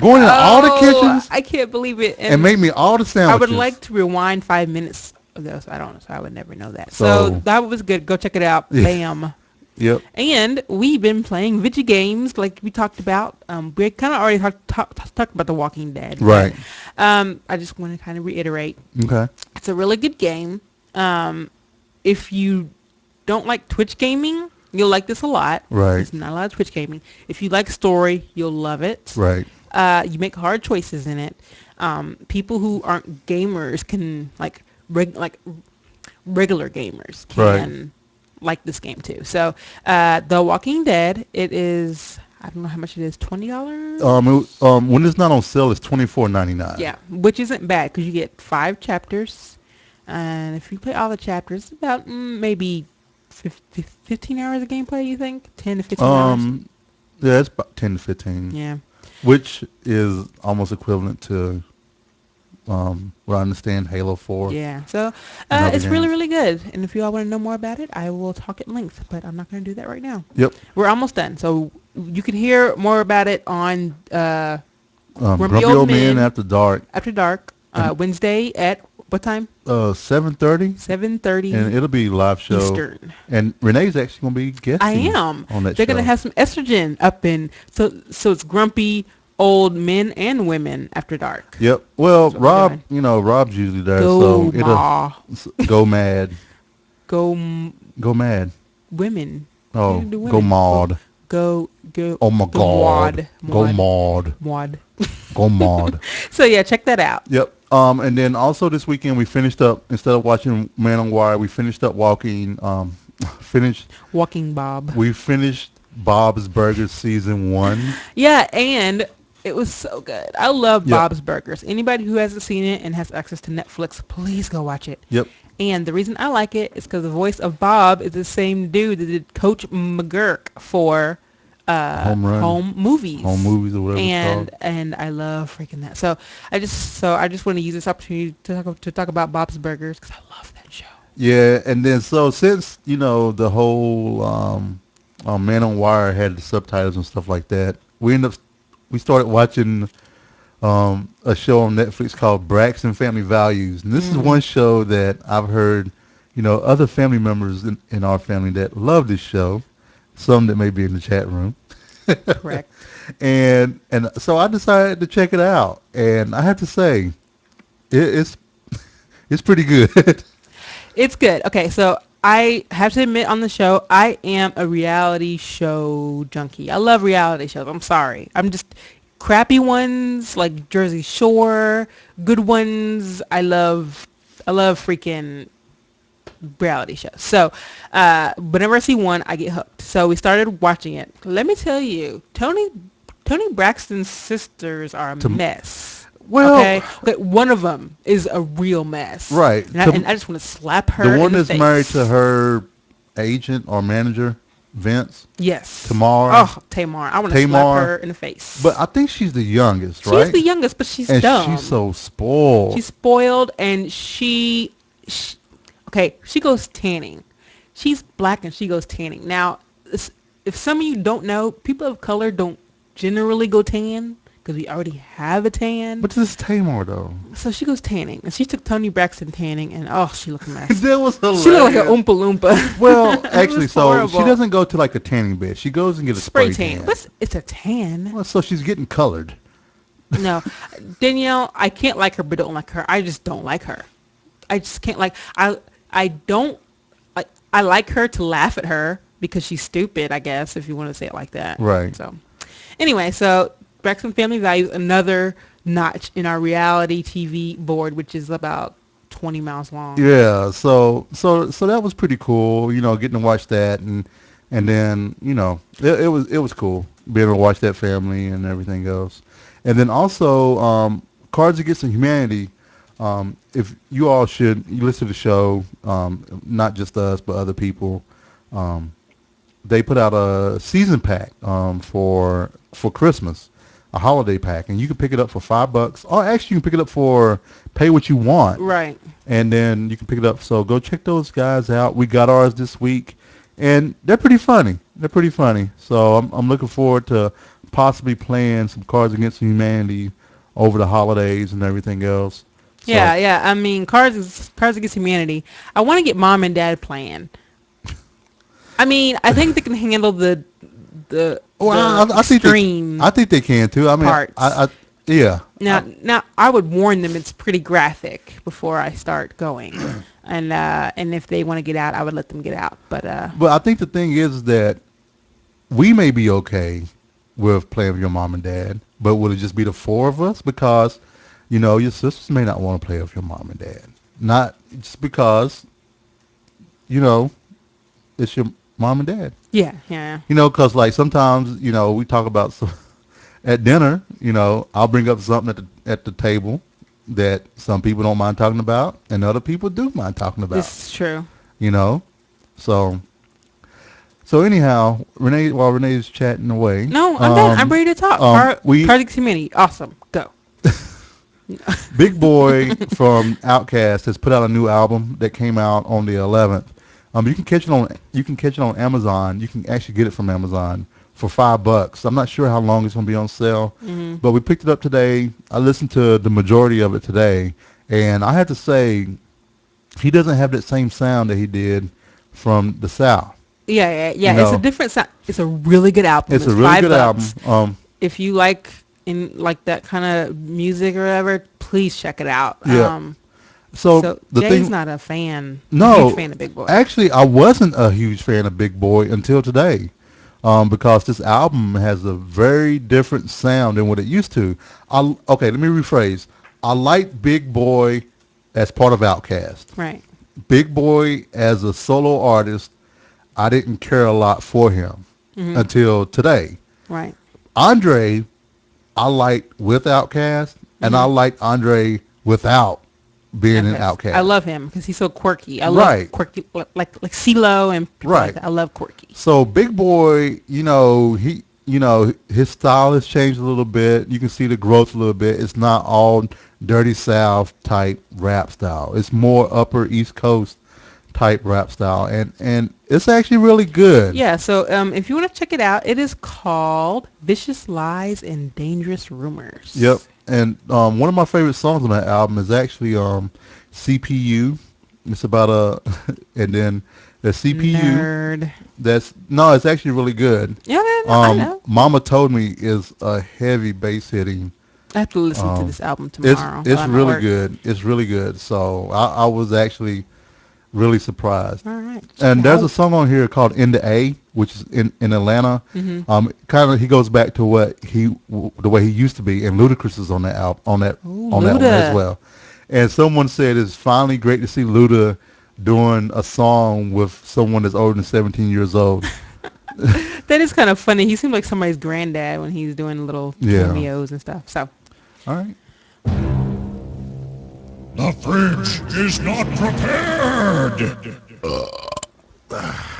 Go into all the kitchens. I can't believe it. And make me all the sandwiches. I would like to rewind 5 minutes of those. I don't know, so I would never know that. So that was good. Go check it out. Bam. Yep. And we've been playing video games like we talked about. We kind of already talked about The Walking Dead. Right. But, I just want to kind of reiterate. Okay. It's a really good game. If you don't like Twitch gaming, you'll like this a lot. Right. It's not a lot of Twitch gaming. If you like story, you'll love it. Right. You make hard choices in it. People who aren't gamers can regular gamers can like this game too. So, The Walking Dead, it is, I don't know how much it is, $20? When it's not on sale, it's $24.99. Yeah, which isn't bad because you get 5 chapters. And if you play all the chapters, it's about maybe 15 hours of gameplay, you think? 10 to 15 hours? Yeah, it's about 10 to 15. Yeah. Which is almost equivalent to, what I understand, Halo 4. Yeah. So, it's really, really good. And if you all want to know more about it, I will talk at length. But I'm not going to do that right now. Yep. We're almost done. So, you can hear more about it on Grumpy Old Men After Dark. After dark. Wednesday at what time? 7:30. 7:30. And it'll be live show. Eastern. And Renee's actually going to be guesting. I am. On that They're show. going to have some estrogen up in. So it's grumpy old men and women after dark. Yep. Well, Rob, Rob's usually there, so it'll go mad. Go mad. Women. Oh, go mod. Go. Oh my God. Go mod. Mod. Go mod. So yeah, check that out. Yep. And then also this weekend we finished up, instead of watching Man on Wire, we finished up Walking Bob. We finished Bob's Burgers season 1. Yeah, and it was so good. I love Bob's Burgers. Anybody who hasn't seen it and has access to Netflix, please go watch it. Yep. And the reason I like it is because the voice of Bob is the same dude that did Coach McGurk for Home Movies. Home Movies or whatever it's called. And I love freaking that. So I just want to use this opportunity to talk about Bob's Burgers because I love that show. Yeah, and then so since the whole Man on Wire had the subtitles and stuff like that, we started watching a show on Netflix called Braxton Family Values, and this is one show that I've heard other family members in our family that love this show. Some that may be in the chat room. Correct. And so I decided to check it out, and I have to say, it's pretty good. It's good. Okay, so I have to admit on the show, I am a reality show junkie. I love reality shows. I'm sorry. crappy ones like Jersey Shore. Good ones, I love freaking reality shows. So whenever I see one, I get hooked. So we started watching it. Let me tell you, Tony Braxton's sisters are a To, mess. well, Okay, one of them is a real mess. right. And I just want to slap her The in one the that's face. married to her agent or manager, Vince. Yes. Tamar. Oh, Tamar. I want to slap her in the face. But I think she's the youngest, She's right? the youngest, but she's And dumb. she's so spoiled. She's spoiled, and she okay, she goes tanning. She's black, and she goes tanning. Now, if some of you don't know, people of color don't generally go tan because we already have a tan. But this is Tamar, though. So she goes tanning, and she took Tony Braxton tanning, and oh, she looked a mess. That was hilarious. She looked like an Oompa Loompa. Well, actually, so horrible. she doesn't go to like a tanning bed. She goes and gets a spray tan. But it's a tan. Well, so she's getting colored. No, Danielle, I can't like her, but don't like her. I just don't like her. I just can't like. I don't. I like her to laugh at her because she's stupid, I guess, if you want to say it like that. Right. So, anyway, so Braxton Family Values, another notch in our reality TV board, which is about 20 miles long. Yeah. So that was pretty cool. You know, getting to watch that, and then it was cool being able to watch that family and everything else. And then also Cards Against Humanity. If you all you listen to the show, not just us but other people. They put out a season pack for Christmas, a holiday pack, and you can pick it up for $5. Or actually, you can pick it up for pay what you want. Right. And then you can pick it up. So go check those guys out. We got ours this week, and they're pretty funny. So I'm looking forward to possibly playing some Cards Against Humanity over the holidays and everything else. So, Yeah. I mean, Cards Against Humanity. I want to get mom and dad playing. I mean, I think they can handle the I think they can too. I mean, parts. Yeah. Now I would warn them it's pretty graphic before I start going, and if they want to get out, I would let them get out. But I think the thing is that we may be okay with playing with your mom and dad, but will it just be the four of us? Because your sisters may not want to play with your mom and dad, not just because it's your mom and dad. Yeah. Because like sometimes we talk about at dinner. I'll bring up something at the table that some people don't mind talking about, and other people do mind talking about. This is true. So anyhow, while Renee's chatting away. No, I'm done. I'm ready to talk. Cards Against Humanity. Awesome. Go. Big Boy from Outkast has put out a new album that came out on the 11th. You can catch it on Amazon. You can actually get it from Amazon for $5. I'm not sure how long it's going to be on sale, but we picked it up today. I listened to the majority of it today, and I have to say, he doesn't have that same sound that he did from the South. Yeah. It's a different sound. It's a really good album. It's a really good album. If you like that kind of music or whatever, please check it out. Yeah. So Jay's not a fan. No, huge fan of Big Boy. Actually, I wasn't a huge fan of Big Boy until today, because this album has a very different sound than what it used to. Let me rephrase. I like Big Boy as part of Outkast. Right. Big Boy as a solo artist, I didn't care a lot for him until today. Right. Andre, I liked with Outkast, and I liked Andre without being an Outkast. I love him because he's so quirky. I love quirky, like CeeLo and people like that. I love quirky. So Big Boy, his style has changed a little bit. You can see the growth a little bit. It's not all Dirty South type rap style. It's more Upper East Coast type rap style, and it's actually really good. Yeah. So if you want to check it out, it is called Vicious Lies and Dangerous Rumors. Yep. And one of my favorite songs on that album is actually CPU. It's about and then the CPU. Nerd. It's actually really good. Yeah, I know. Mama Told Me is a heavy bass hitting. I have to listen to this album tomorrow. It's really good. It's really good. So I was actually really surprised. All right. And there's a Wow. song on here called "In the A," which is in Atlanta. Mm-hmm. Kind of he goes back to the way he used to be, and Ludacris is on that album, Ooh, on that one as Luda. well. And someone said it's finally great to see Luda doing a song with someone that's older than 17 years old. That is kind of funny. He seems like somebody's granddad when he's doing little Yeah. cameos and stuff. So, All right. The fridge is not prepared.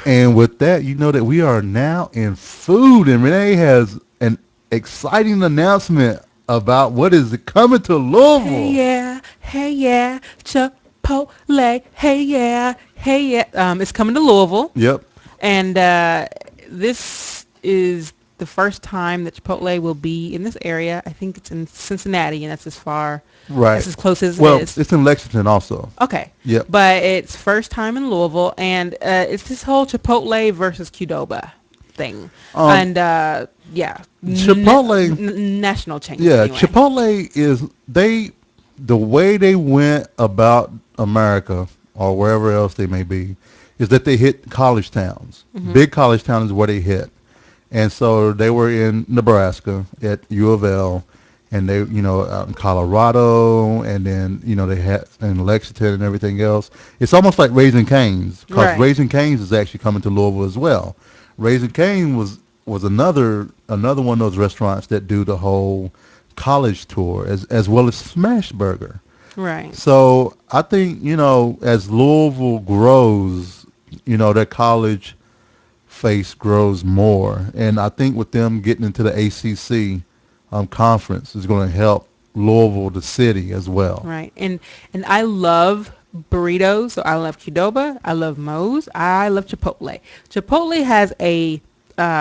And with that, you know that we are now in food, and Renee has an exciting announcement about what is coming to Louisville. hey yeah, Chipotle, hey yeah. It's coming to Louisville, Yep. and this is the first time that Chipotle will be in this area. I think it's in Cincinnati, and that's as far, Right. that's as close as Well, it is. it's in Lexington also. Okay. Yep. But it's first time in Louisville, and it's this whole Chipotle versus Qdoba thing. And yeah, Chipotle- national chain. Yeah, anyway. Chipotle is the way they went about America or wherever else they may be is that they hit college towns. Big college towns is where they hit. And so they were in Nebraska at U of L, and they, out in Colorado, and then, they had in Lexington and everything else. It's almost like Raising Cane's, because Right. Raising Cane's is actually coming to Louisville as well. Raising Cane was another one of those restaurants that do the whole college tour as well as Smash Burger. Right. So I think, as Louisville grows, their college face grows more. And I think with them getting into the ACC conference is going to help Louisville, the city, as well. Right. And I love burritos. So I love Qdoba. I love Moe's. I love Chipotle. Chipotle has a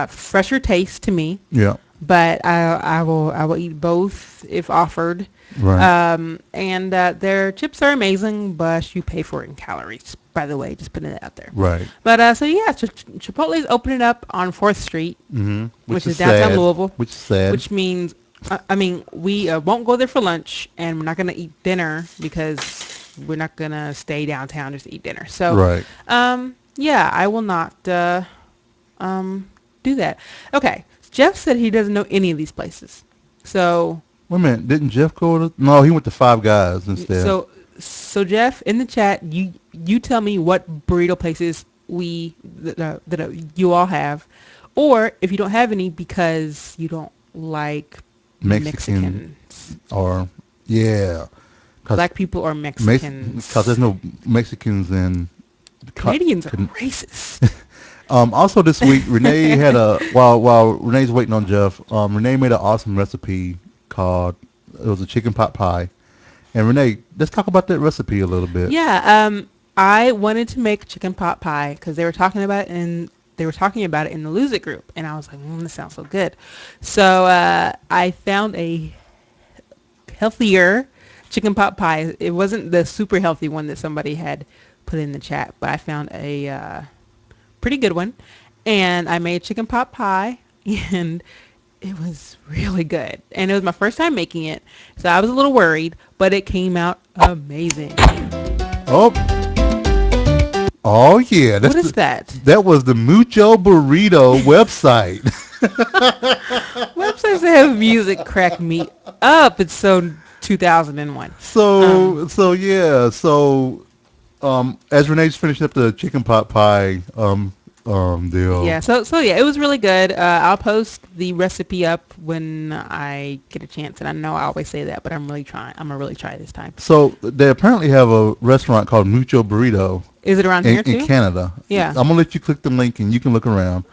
fresher taste to me, Yeah. but I will eat both if offered. Right. And their chips are amazing, but you pay for it in calories. By the way, just putting it out there. Right. But so yeah, Chipotle's opening up on 4th Street, Mm-hmm. which is downtown sad. Louisville. Which is sad. Which means, we won't go there for lunch, and we're not going to eat dinner because we're not going to stay downtown just to eat dinner. So, Right. yeah, I will not do that. Okay, Jeff said he doesn't know any of these places. So, Wait a minute. Didn't Jeff go to? No, he went to Five Guys instead. so Jeff, in the chat, you tell me what burrito places that you all have, or if you don't have any because you don't like Mexican. Mexicans. Or yeah. Black people or Mexicans. Because there's no Mexicans in Canadians are racist. Also this week, Renee had while Renee's waiting on Jeff, Renee made an awesome recipe called, it was a chicken pot pie. And Renee, let's talk about that recipe a little bit. Yeah, I wanted to make chicken pot pie because they were talking about it in the Lose It group, and I was like, this sounds so good. So I found a healthier chicken pot pie. It wasn't the super healthy one that somebody had put in the chat, but I found a pretty good one, and I made chicken pot pie, and it was really good. And it was my first time making it, so I was a little worried, but it came out amazing. Oh, yeah. What is that? That was the Mucho Burrito website. Websites that have music crack me up. It's so 2001. So yeah. So as Renee's finishing up the chicken pot pie deal. Yeah, so yeah, it was really good. I'll post the recipe up when I get a chance, and I know I always say that, but I'm really trying. I'm gonna really try this time. So they apparently have a restaurant called Mucho Burrito Is it around here too? in Canada. Yeah. I'm gonna let you click the link and you can look around.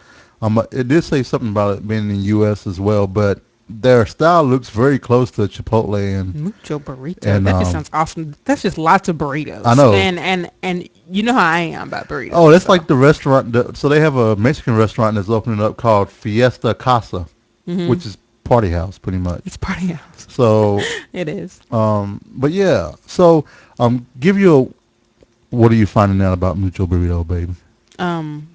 It did say something about it being in the U.S. as well, but their style looks very close to Chipotle and Mucho burrito. And, that just sounds awesome. That's just lots of burritos. I know. And you know how I am about burritos. oh, that's so. like the restaurant. So they have a Mexican restaurant that's opening up called Fiesta Casa, which is party house pretty much. It's party house. So, It is. but yeah. So, what are you finding out about Mucho Burrito, baby?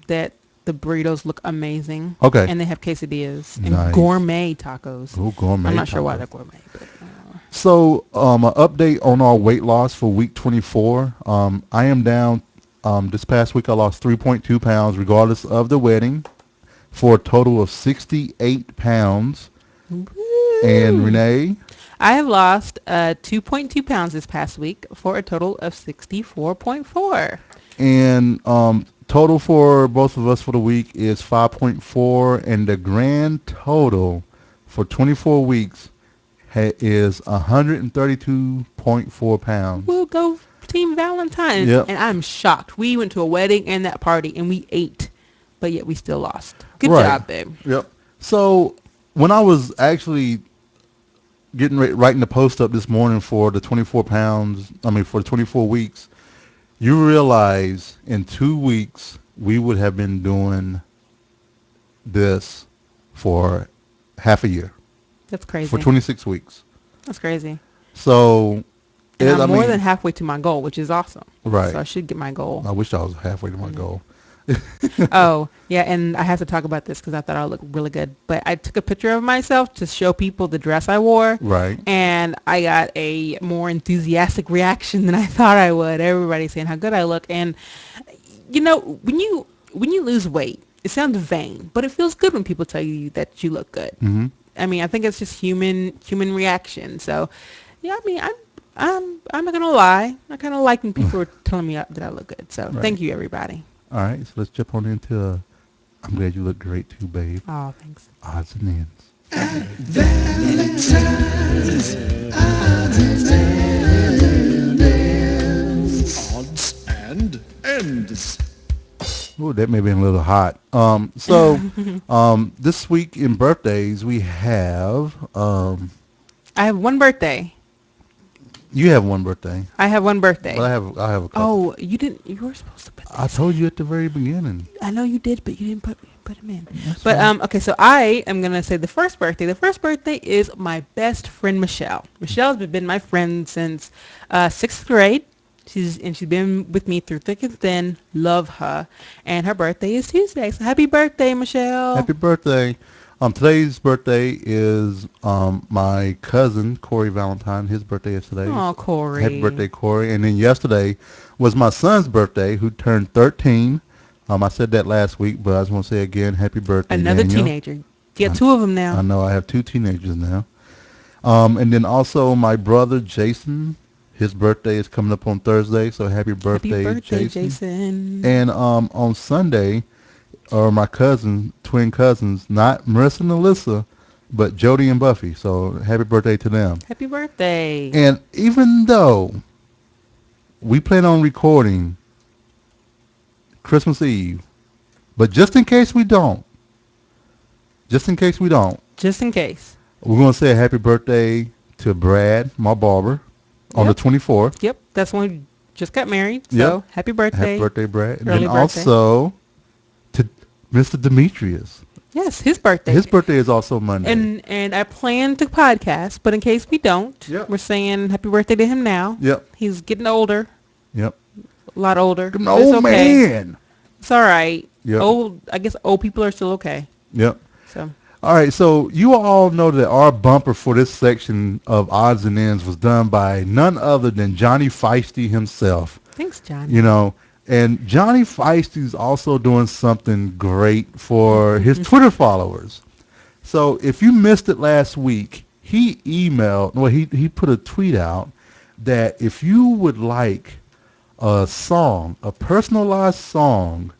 That the burritos look amazing. Okay. And they have quesadillas and Nice. gourmet tacos. Oh, gourmet. I'm not sure why taco. they're gourmet, but So, an update on our weight loss for week 24. I am down This past week I lost 3.2 pounds regardless of the wedding for a total of 68 pounds. Woo. And Renee? I have lost 2.2 pounds this past week for a total of 64.4. And total for both of us for the week is 5.4, and the grand total for 24 weeks is 132.4 pounds. We'll go Team Valentine. Yep. And I'm shocked. We went to a wedding and that party and we ate, but yet we still lost. Good Right. job, babe. Yep. So when I was actually getting writing the post up this morning for the 24 weeks, you realize in 2 weeks we would have been doing this for half a year, That's crazy. for 26 weeks. That's crazy. So, And I'm I more mean, than halfway to my goal, which is awesome. Right. So I should get my goal. I wish I was halfway to my goal. Oh, yeah, and I have to talk about this because I thought I would look really good. But I took a picture of myself to show people the dress I wore. Right. And I got a more enthusiastic reaction than I thought I would. Everybody saying how good I look. And, you know, when you lose weight, it sounds vain, but it feels good when people tell you that you look good. Mm-hmm. I mean, I think it's just human reaction. So, yeah, I mean, I'm not gonna lie. I kind of like when people are telling me that I look good. So, Right. thank you, everybody. All right, so let's jump on into I'm glad you look great too, babe. Oh, thanks. Odds and ends. Odds and ends. Ooh, that may be a little hot. This week in birthdays we have I have one birthday. you have one birthday, I have one birthday. but I have a couple. Oh, you didn't. You were supposed to put that. I told you at the very beginning. I know you did, but you didn't put him in. That's But fine. okay, so I am gonna say the first birthday. The first birthday is my best friend Michelle. Michelle's been my friend since 6th grade. She's been with me through thick and thin. Love her, and her birthday is Tuesday. So happy birthday, Michelle! Happy birthday. Today's birthday is my cousin Corey Valentine. His birthday is today. Oh, Corey! Happy birthday, Corey. And then yesterday was my son's birthday, who turned 13. I said that last week, but I just want to say again, happy birthday, Another Daniel. teenager. You got two of them now. I know I have 2 teenagers now. And then also my brother Jason, his birthday is coming up on Thursday, so happy birthday, Happy birthday, Jason! And on Sunday, my twin cousins, not Marissa and Alyssa, but Jody and Buffy. So happy birthday to them. Happy birthday! And even though we plan on recording Christmas Eve, but just in case we don't, Just in case. we're going to say a happy birthday to Brad, my barber, on the Yep. 24th. Yep, that's when we just got married. So Yep. happy birthday! Happy birthday, Brad. And Early then birthday. also to Mr. Demetrius. Yes, his birthday. His birthday is also Monday. And I plan to podcast, but in case we don't, Yep. we're saying happy birthday to him now. Yep. He's getting older, Yep. a lot older. An But it's old okay. man. It's all right. Yep. I guess old people are still okay. Yep. So All right, so you all know that our bumper for this section of Odds and Ends was done by none other than Johnny Feisty himself. thanks, John. You know, and Johnny Feisty is also doing something great for his Twitter followers. So if you missed it last week, he put a tweet out that if you would like a song, a personalized song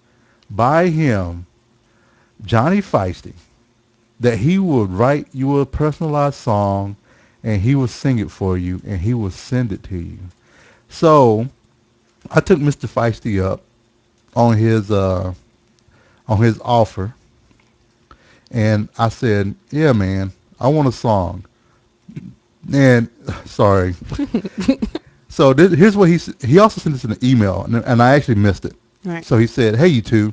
by him, Johnny Feisty, that he would write you a personalized song and he would sing it for you and he would send it to you. So I took Mr. Feisty up on his offer, and I said, "Yeah, man, I want a song." And sorry. So here's what he also sent us an email, and I actually missed it. Right. So he said, "Hey, you two,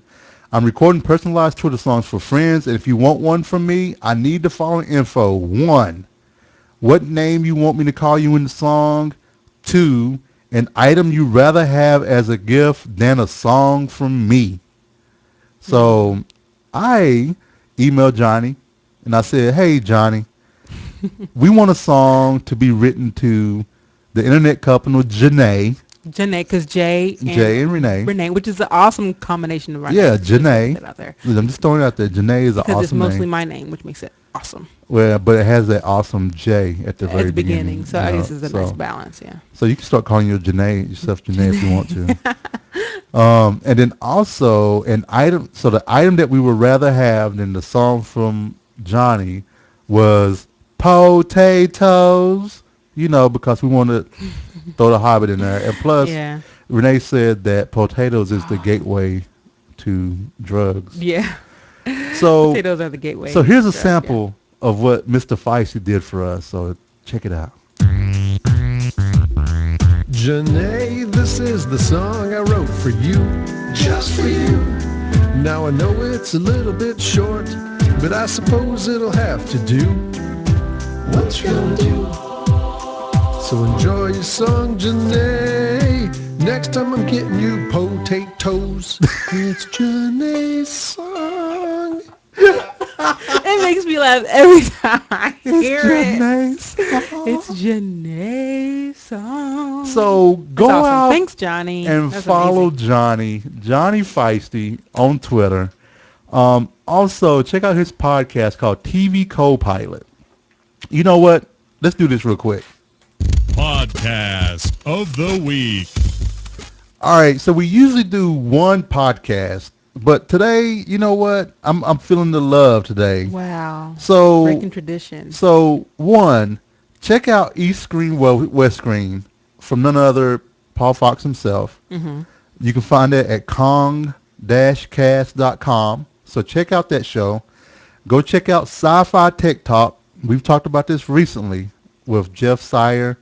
I'm recording personalized Twitter songs for friends, and if you want one from me, I need the following info. 1, what name you want me to call you in the song. 2, an item you'd rather have as a gift than a song from me." So I emailed Johnny, and I said, "Hey, Johnny, we want a song to be written to the internet couple Janae Janae, because Jay and Renee. Renee, which is an awesome combination of our Yeah, names. Just Janae. put that out there. I'm just throwing it out there. Janae is an Because it's awesome mostly name. my name, which makes it awesome Well, but it has that awesome J at the at very the beginning. So you I know, guess it's a nice balance, yeah. So you can start calling yourself Janae if you want to. And then also an item. So the item that we would rather have than the song from Johnny was potatoes. Because we want to throw the Hobbit in there. And plus, Yeah. Renee said that potatoes is the gateway to drugs. Yeah. So Potatoes are the gateway. So here's a drug, sample of what Mr. Feisty did for us. So check it out. Janae, this is the song I wrote for you, just for you. Now I know it's a little bit short, but I suppose it'll have to do. What you gonna do? So enjoy your song, Janae. Next time I'm getting you potatoes. It's Janae's song. It makes me laugh every time I hear Janae's song. It's Janae's song. So go That's awesome. out Thanks, Johnny. and That's follow amazing. Johnny Feisty on Twitter. Also, check out his podcast called TV Co-Pilot. You know what? Let's do this real quick. Podcast of the week. All right, so we usually do one podcast, but today, you know what? I'm feeling the love today. Wow. So Breaking tradition. So one, check out East Screen West Screen from none other Paul Fox himself. Mm-hmm. You can find it at kong-cast.com. So check out that show. Go check out Sci-Fi Tech Talk. We've talked about this recently with Jeff Sire,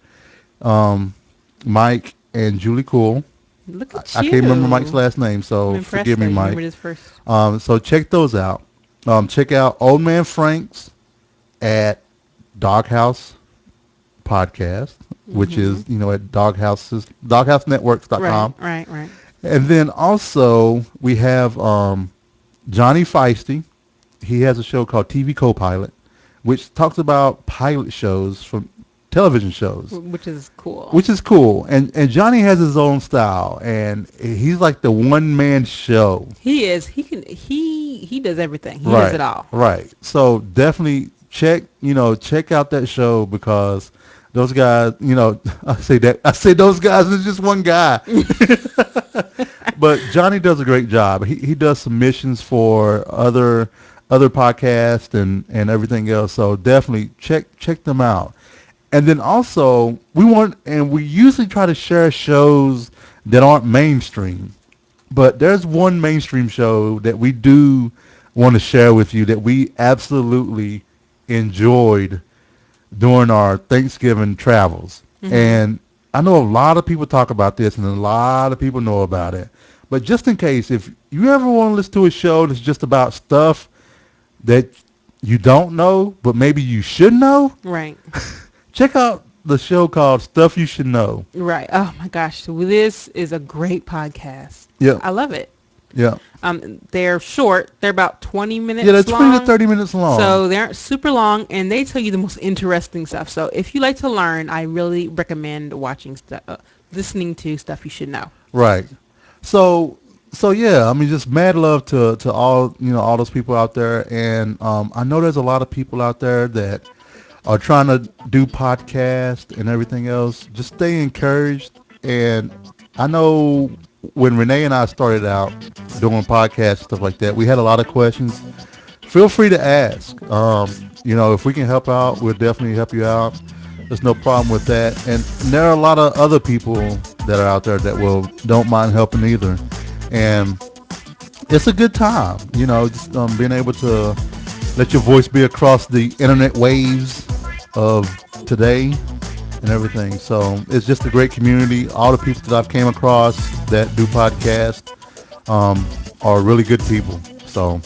Mike, and Julie Cool. Look at I you. can't remember Mike's last name, so I'm impressed forgive me, that you Mike. remembered his first. So check those out. Check out Old Man Frank's at Doghouse Podcast, which is, at doghousenetworks.com. Right. And then also we have Johnny Feisty. He has a show called TV Co-Pilot, which talks about pilot shows from television shows. Which is cool. And Johnny has his own style, and he's like the one-man show. He is. He does everything. He does it all. Right. So definitely check out that show, because those guys, I say those guys, it's just one guy. But Johnny does a great job. He does submissions for other podcasts and everything else. So definitely check them out. And then also we usually try to share shows that aren't mainstream. But there's one mainstream show that we do want to share with you that we absolutely enjoyed during our Thanksgiving travels. Mm-hmm. And I know a lot of people talk about this, and a lot of people know about it. But just in case, if you ever want to listen to a show that's just about stuff that you don't know, but maybe you should know, right? Check out the show called Stuff You Should Know. Right. Oh my gosh, so this is a great podcast. Yeah, I love it. Yeah. They're short. They're about 20 minutes long. Yeah, they're 20 to 30 minutes long. So they aren't super long, and they tell you the most interesting stuff. So if you like to learn, I really recommend listening to Stuff You Should Know. Right. So yeah, I mean, just mad love to all all those people out there, and I know there's a lot of people out there that are trying to do podcasts and everything else. Just stay encouraged. And I know when Renee and I started out doing podcasts and stuff like that, we had a lot of questions. Feel free to ask. If we can help out, we'll definitely help you out. There's no problem with that. And there are a lot of other people that are out there that don't mind helping either. And it's a good time, just being able to let your voice be across the internet waves of today and everything. So it's just a great community. All the people that I've came across that do podcasts are really good people. So,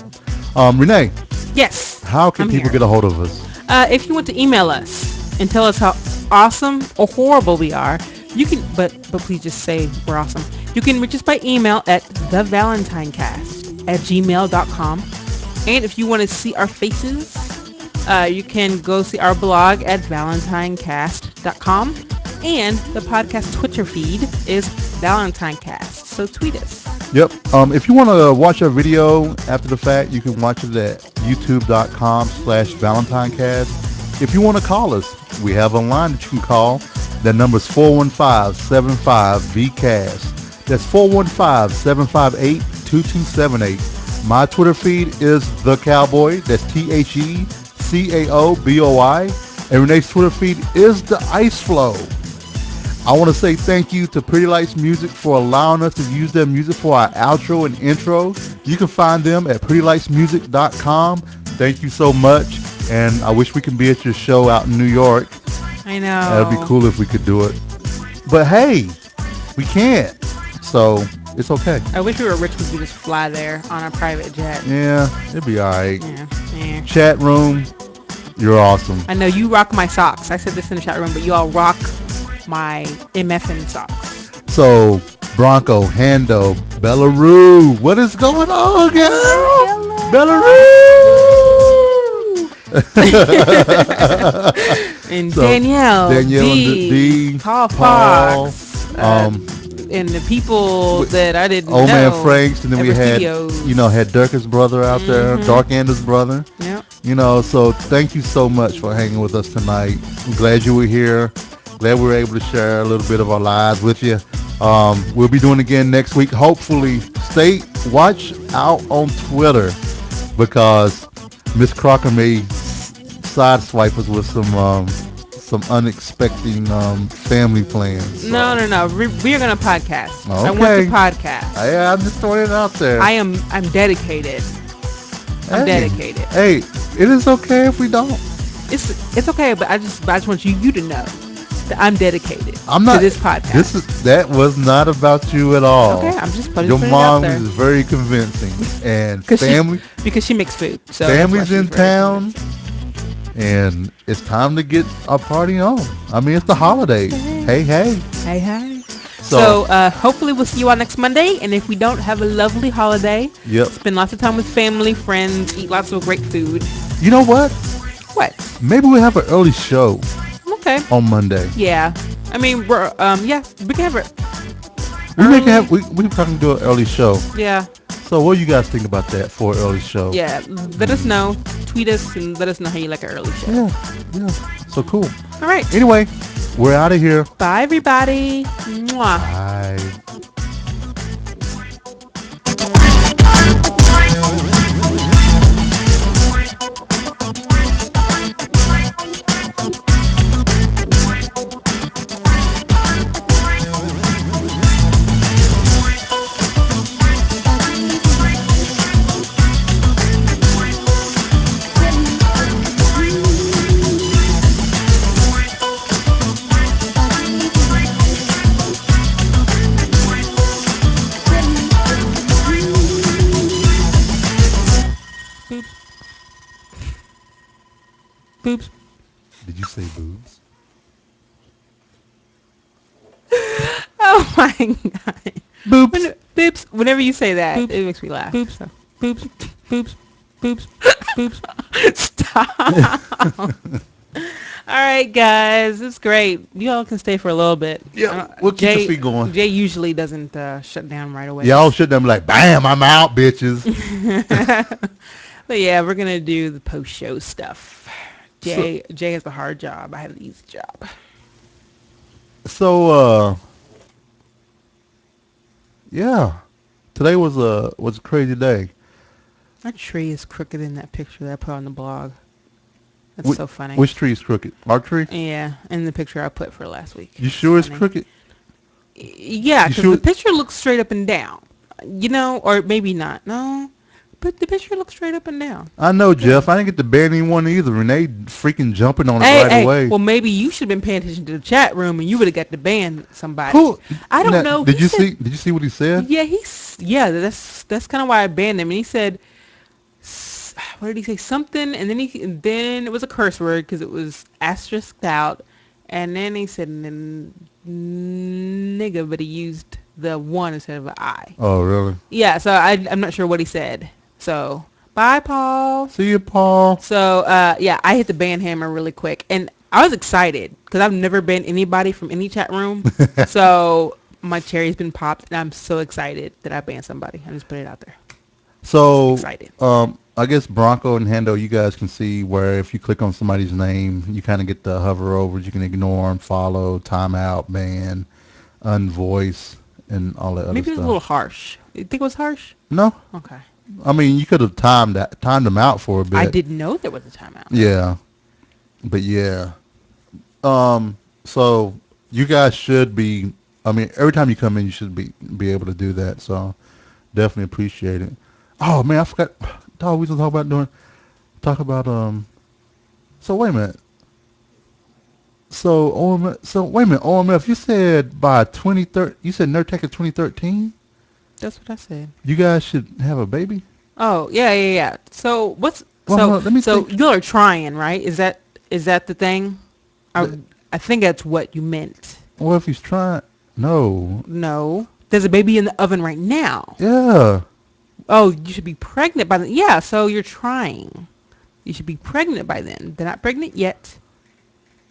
Renee. Yes. How can people get a hold of us? If you want to email us and tell us how awesome or horrible we are, you can, but please just say we're awesome. You can reach us by email at thevalentinecast@gmail.com. And if you want to see our faces, you can go see our blog at ValentineCast.com. And the podcast Twitter feed is ValentineCast. So tweet us. Yep. If you want to watch our video after the fact, you can watch it at youtube.com/ValentineCast. If you want to call us, we have a line that you can call. That number is 415-75-VCAST. That's 415-758-2278. My Twitter feed is The Cowboy. That's TheCaoboi. And Renee's Twitter feed is The Ice Flow. I want to say thank you to Pretty Lights Music for allowing us to use their music for our outro and intro. You can find them at prettylightsmusic.com. Thank you so much. And I wish we could be at your show out in New York. I know. That'd be cool if we could do it. But hey, we can't. So it's okay. I wish we were rich. We could just fly there on a private jet. Yeah, it'd be all right. Yeah. Chat room, you're awesome. I know you rock my socks. I said this in the chat room, but you all rock my MFN socks. So, Bronco, Hando, Bellaroo, what is going on, girl? Bellaroo! And So, Danielle D, Paul Paul, Fox, and the people that I didn't Old know. Man Franks, and then we had, studios. had Durka's brother out there, Dark Ander's brother. Yep. So thank you so much for hanging with us tonight. I'm glad you were here. Glad we were able to share a little bit of our lives with you. We'll be doing it again next week. Hopefully, watch out on Twitter because Miss Crocker may sideswipe us with some unexpected family plans. So. No. We're gonna podcast. Okay. I want to podcast. I'm just throwing it out there. I'm dedicated. I'm dedicated. Hey, it is okay if we don't. It's okay, but I just want you to know that I'm dedicated to this podcast. That was not about you at all. Okay, I'm just putting Your it out mom there. is very convincing, and because she makes food. So family's in town, and it's time to get our party on. I mean, it's the holidays. Hey. So hopefully we'll see you all next Monday, and if we don't, have a lovely holiday. Yep. Spend lots of time with family, friends, eat lots of great food. You know what? What? Maybe we'll have an early show. Okay. On Monday. Yeah. I mean, we can have it. We can do an early show. Yeah. So what do you guys think about that for an early show? Yeah. Let us know. Tweet us and let us know how you like an early show. Yeah. So cool. All right. Anyway, we're out of here. Bye, everybody. Mwah. Bye. Boobs. Did you say boobs? Oh my god. Boobs. Boobs. Whenever you say that, it makes me laugh. Boobs. So. Boobs. Stop. All right, guys. It's great. You all can stay for a little bit. Yeah, we'll keep the feet going. Jay usually doesn't shut down right away. Y'all shut down like, bam, I'm out, bitches. But yeah, we're going to do the post-show stuff. Jay has the hard job. I have the easy job. So, yeah. Today was a crazy day. That tree is crooked in that picture that I put on the blog. That's so funny. Which tree is crooked? Our tree? Yeah, in the picture I put for last week. You sure it's crooked? Yeah, because the picture looks straight up and down. Or maybe not. No. But the picture looks straight up and down. I know, Jeff. I didn't get the ban anyone either. Renee freaking jumping on it right away. Well, maybe you should have been paying attention to the chat room, and you would have got to ban somebody. Who? I don't know. Did you see what he said? Yeah, that's kind of why I banned him. And he said, what did he say? Something, and then it was a curse word because it was asterisked out, and then he said nigga, but he used the one instead of an I. Oh, really? Yeah. So I'm not sure what he said. So, bye, Paul. See you, Paul. So, I hit the ban hammer really quick. And I was excited because I've never been anybody from any chat room. So my cherry's been popped, and I'm so excited that I banned somebody. I just put it out there. So, Excited. I guess Bronco and Hendo, you guys can see where if you click on somebody's name, you kind of get the hover overs. You can ignore them, follow, timeout, ban, unvoice, and all that other Maybe it was a little stuff. harsh. You think it was harsh? No, Okay. I mean you could have timed them out for a I bit. didn't know there was a timeout. Yeah, but yeah. So you guys should be. I mean, every time you come in, you should be able to do that. So definitely appreciate it. Oh man, I forgot. Dog, we was talk about So wait a minute. So wait a minute. OMF, you said by 2013. You said Nurtec in 2013. That's what I said. You guys should have a baby. Oh, yeah. So what's Well, hold on, let me so think. you are trying, right? Is that the thing? I The- I think that's what you meant. What if he's trying? No. No. There's a baby in the oven right now. Yeah. Oh, you should be pregnant by then. Yeah, so you're trying. You should be pregnant by then. They're not pregnant yet.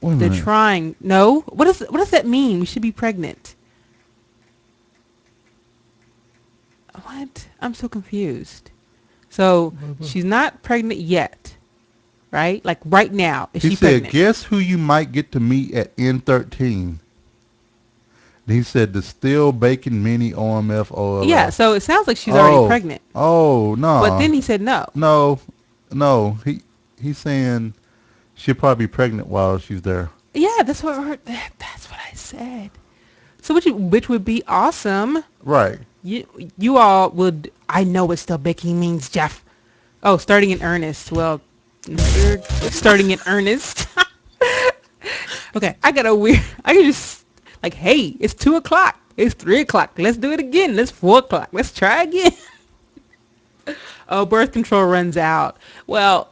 Wait a They're minute. trying. No? What does that mean? We should be pregnant. What? I'm so confused. So she's not pregnant yet, right? Like right now. Is He she said, pregnant? guess who you might get to meet at N13. Then he said, the still baking mini OMF OLF. Yeah, so it sounds like she's already pregnant. Oh, no. But then he said no. No. He's saying she'll probably be pregnant while she's there. Yeah, that's what that's what I said. So which would be awesome. Right. You all would. I know what still baking means, Jeff. Oh, starting in earnest. Well, you're starting in earnest. Okay, I can just like, hey, it's 2:00. It's 3:00. Let's do it again. It's 4:00. Let's try again. Oh, birth control runs out. Well,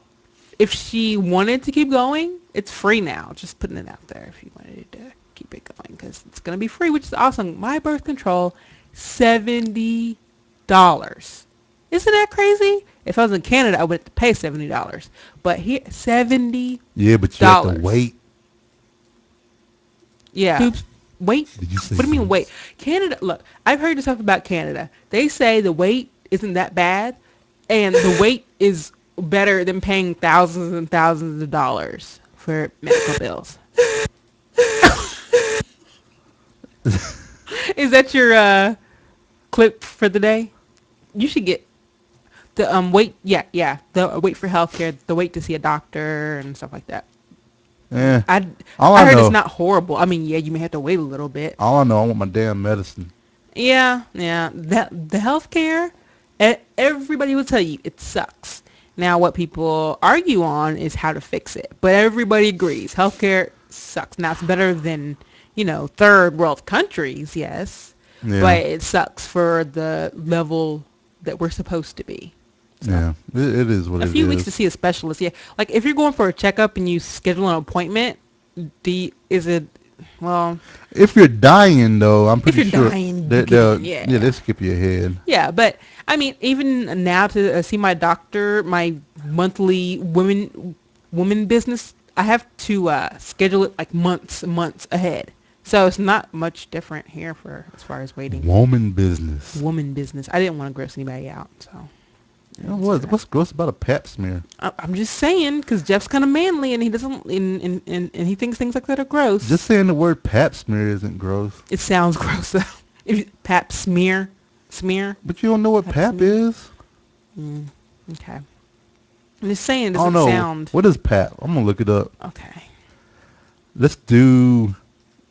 if she wanted to keep going, it's free now. Just putting it out there if you wanted to keep it going because it's going to be free, which is awesome. My birth control, $70. Isn't that crazy? If I was in Canada, I would have to pay $70. But here, $70. Yeah, but you have to wait. Yeah. Oops. Wait. Did you say What do you mean oops? wait? Canada, look, I've heard stuff about Canada. They say the wait isn't that bad, and the wait is better than paying thousands and thousands of dollars for medical bills. Is that your clip for the day? You should get the wait. Yeah, the wait for healthcare, the wait to see a doctor and stuff like that. Yeah. I heard it's not horrible. I mean, yeah, you may have to wait a little bit. All I know, I want my damn medicine. Yeah. The healthcare, everybody will tell you it sucks. Now, what people argue on is how to fix it, but everybody agrees healthcare sucks. Now, it's better than third world countries, yes, Yeah. but it sucks for the level that we're supposed to be. So. Yeah, it is what it is. A few weeks to see a specialist, yeah. Like if you're going for a checkup and you schedule an appointment, well, if you're dying though, I'm pretty sure dying, they'll yeah. they skip you ahead. Yeah, but I mean, even now to see my doctor, my monthly women business, I have to schedule it like months ahead. So it's not much different here for as far as waiting. Woman business. Woman business. I didn't want to gross anybody out, so. You know, what's gross about a pap smear? I'm just saying, because Jeff's kind of manly, and he doesn't, and he thinks things like that are gross. Just saying the word pap smear isn't gross. It sounds gross though. Pap smear. But you don't know what pap is? Okay. I'm just saying, it I don't doesn't know. sound. What is pap? I'm gonna look it up. Okay. Let's do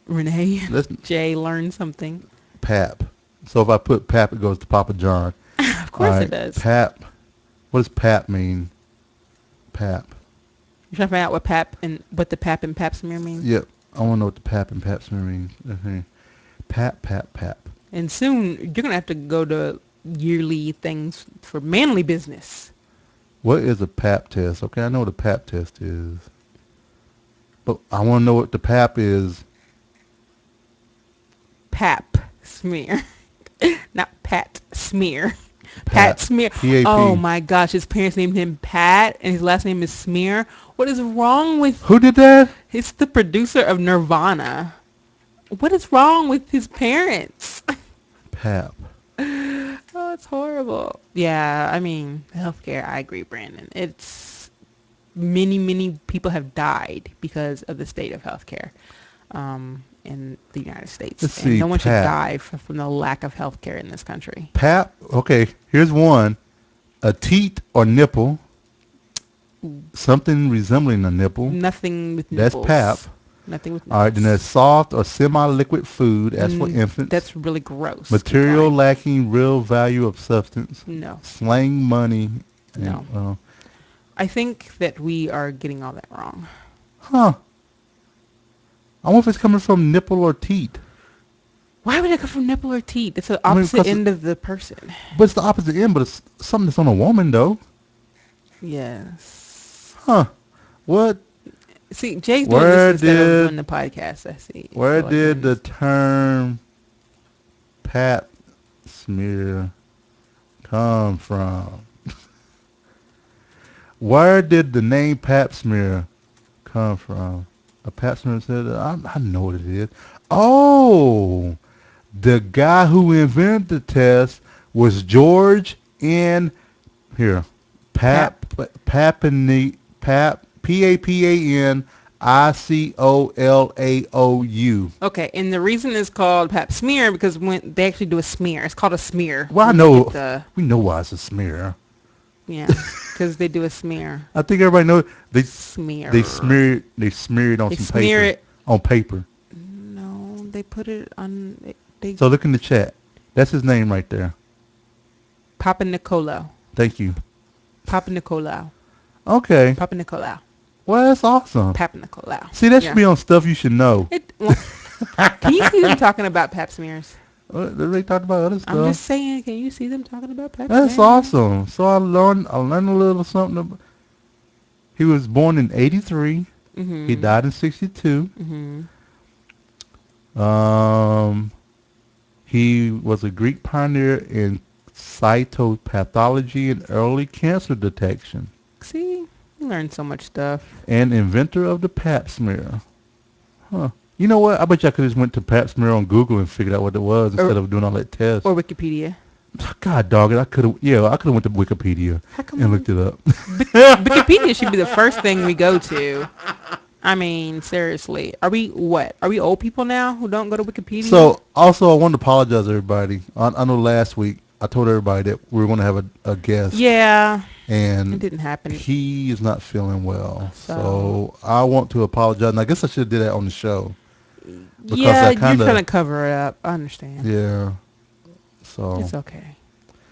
Renee. Let's Jay learned something. pap. So if I put pap, it goes to Papa John. Of course All it does. Pap. What does pap mean? Pap. You're trying to find out what the pap and pap smear means? Yep. I want to know what the pap and pap smear means. Okay. Pap. And soon, you're going to have to go to yearly things for manly business. What is a pap test? Okay, I know what a pap test is. But I want to know what the pap is. Pap smear. Not pat smear. Pat Smear. P-A-P. Oh my gosh, his parents named him Pat, and his last name is Smear. What is wrong with? Who did that? It's the producer of Nirvana. What is wrong with his parents? Pap. Oh, it's horrible. Yeah, I mean, healthcare. I agree, Brandon. It's many people have died because of the state of healthcare in the United States. Let's and see, no one should Pap. die from the lack of healthcare in this country. Pap. Okay, here's one. A teat or nipple. Something resembling a nipple. Nothing with That's nipples. pap. Nothing with nipples. All right, then there's soft or semi-liquid food, as for infants. That's really gross. Material Keep going. lacking real value of substance. No. Slang money. No. I think that we are getting all that wrong. Huh. I wonder if it's coming from nipple or teat. Why would it come from nipple or teat? It's the opposite 'cause end of the person. But it's the opposite end, but it's something that's on a woman, though. Yes. Huh. What? See, Jay's doing Where this instead of did- doing the podcast. I see. Where So I did the can- term pap smear come from? Where did the name pap smear come from? A pap smear said, I know what it is. Oh, the guy who invented the test was George N. Here, Papanicolaou. Okay, and the reason it's called pap smear because when they actually do a smear, it's called a smear. Well, I When they know. get the- We know why it's a smear. yeah, because they do a smear. I think everybody knows Smear. they smear it on They some smear paper. it. On paper. No, they put it on. They So look in the chat. That's his name right there. Papa Nicolau. Thank you. Papa Nicolau. Okay. Papa Nicolau. Well, that's awesome. Papa Nicolau. See, that should Yeah. be on stuff you should know. Can you see them talking about pap smears? They talked about other stuff. I'm just saying, can you see them talking about pap That's smears? awesome. So I learned a little something. He was born in 83. Mm-hmm. He died in 62. Mm-hmm. He was a Greek pioneer in cytopathology and early cancer detection, See, you learned so much stuff. and inventor of the pap smear. Huh. You know what? I bet you I could have just went to pap smear on Google and figured out what it was instead of doing all that test. Or Wikipedia. God dog it, I could have went to Wikipedia How come and looked it up. Wikipedia should be the first thing we go to. I mean, seriously. Are we what? Are we old people now who don't go to Wikipedia? So, also, I want to apologize to everybody. I know last week I told everybody that we were going to have a guest. yeah, it And didn't happen. he is not feeling well. So- So I want to apologize. And I guess I should have did that on the show. Because Yeah, I you're kinda- trying to cover it up. I understand. Yeah. So, It's okay.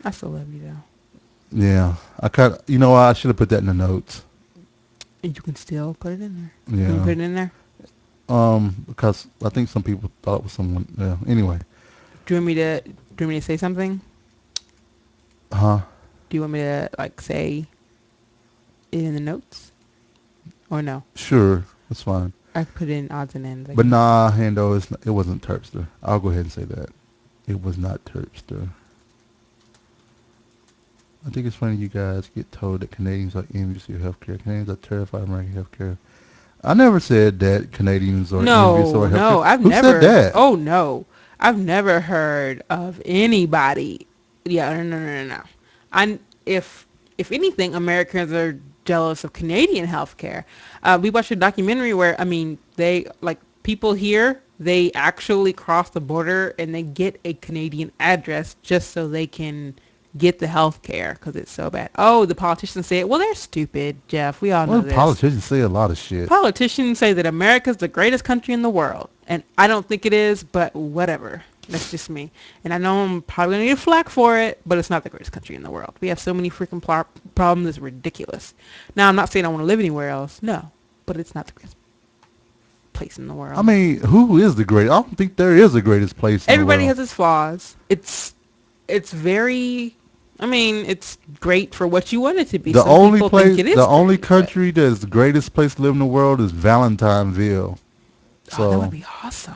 I still love you though. yeah. I should have put that in the notes. And you can still put it in there. You Yeah. can put it in there. Because I think some people thought it was someone. Yeah. Anyway. Do you want me to say something? Huh? Do you want me to say it in the notes? Or no? Sure. That's fine. I could put it in odds and ends. But nah, Hando, it wasn't Terpster. I'll go ahead and say that. It was not Terpster. I think it's funny you guys get told that Canadians are envious of your healthcare. Canadians are terrified of American healthcare. I never said that Canadians are envious of our healthcare. No, I've Who never. said that? Oh no, I've never heard of anybody. Yeah, no. If anything, Americans are jealous of Canadian healthcare. We watched a documentary where they people here. They actually cross the border and they get a Canadian address just so they can get the health care because it's so bad. Oh, the politicians say it. Well, they're stupid, Jeff. We all know Well, this. politicians say a lot of shit. Politicians say that America's the greatest country in the world. And I don't think it is, but whatever. That's just me. And I know I'm probably going to get flack for it, but it's not the greatest country in the world. We have so many freaking problems. It's ridiculous. Now, I'm not saying I want to live anywhere else. No. But it's not the greatest place in the world. I mean, who is the greatest? I don't think there is the greatest place in Everybody the has world. its flaws. It's very... it's great for what you want it to be. The Some only people place, think it is the only great, but- country that is the greatest place to live in the world is ValentineVille. Oh, that So, would be awesome.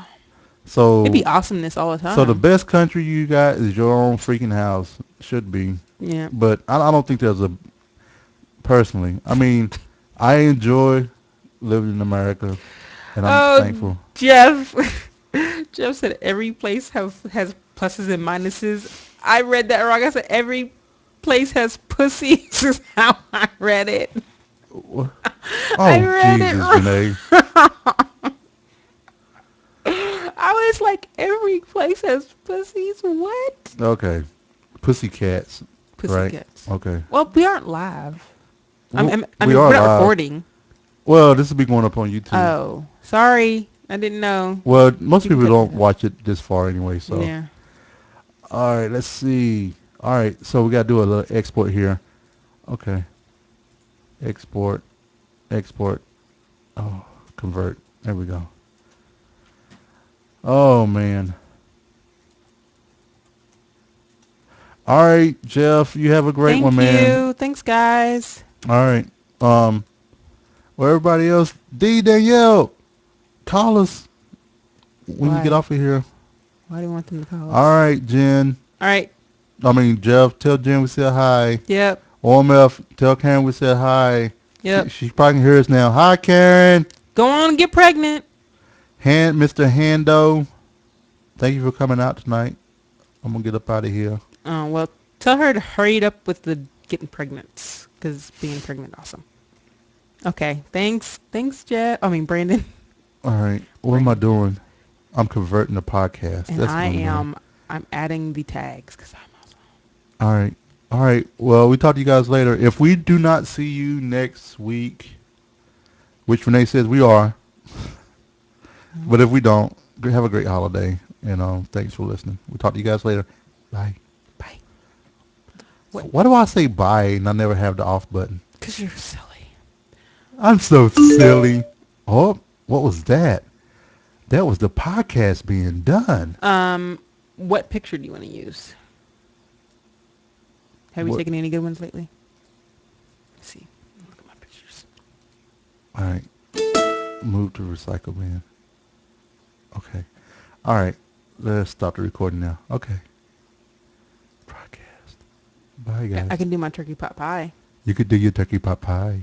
It'd So be awesomeness all the so the time. best country you got is your own freaking house. Should be. Yeah. But I don't think there's a personally. I mean, I enjoy living in America, and I'm Oh, thankful. Jeff. Jeff said every place has pluses and minuses. I read that wrong. I said every place has pussy. This is how I read it. I Oh read it Jesus, Renee. wrong. I was like, every place has pussies. What? Okay, pussycats, right? Pussycats. Okay. Well, we aren't live. I We mean, are we're not live. recording. Well, this will be going up on YouTube. Oh, sorry. I didn't know. Well, most You can people cut don't that out. watch it this far anyway. So, Yeah. all right, let's see. All right, so we got to do a little export here. Okay, export, export. Oh, convert. There we go. Oh man. All right, Jeff, you have a great one, Thank man. you. Thanks, guys. All right. Well, everybody else, D Danielle, call us when you get Why? off of here. Why do you want them to call All us? right, Jen. All right. I mean, Jeff, tell Jen we said hi. Yep. OMF, tell Karen we said hi. Yep. She probably can hear us now. Hi, Karen. Go on and get pregnant. Mr. Hando, thank you for coming out tonight. I'm going to get up out of here. Oh, well, tell her to hurry it up with the getting pregnant. Because being pregnant awesome. Okay. Thanks. Thanks, Jeff. I mean, Brandon. All right. What am I doing? I'm converting the podcast. And That's I what I'm doing. am. I'm adding the tags because I'm awesome. All right. All right. Well, we talk to you guys later. If we do not see you next week, which Renee says we are, but if we don't, have a great holiday. And thanks for listening. We'll talk to you guys later. Bye. Bye. What? Why do I say bye and I never have the off button? Because you're silly. I'm so silly. Oh, what was that? That was the podcast being done. What picture do you want to use? Have you What- taken any good ones lately? Let's see. Look at my pictures. All right. Move to recycle bin. Okay. All right. Let's stop the recording now. Okay. Podcast. Bye, guys. I can do my turkey pot pie. You could do your turkey pot pie.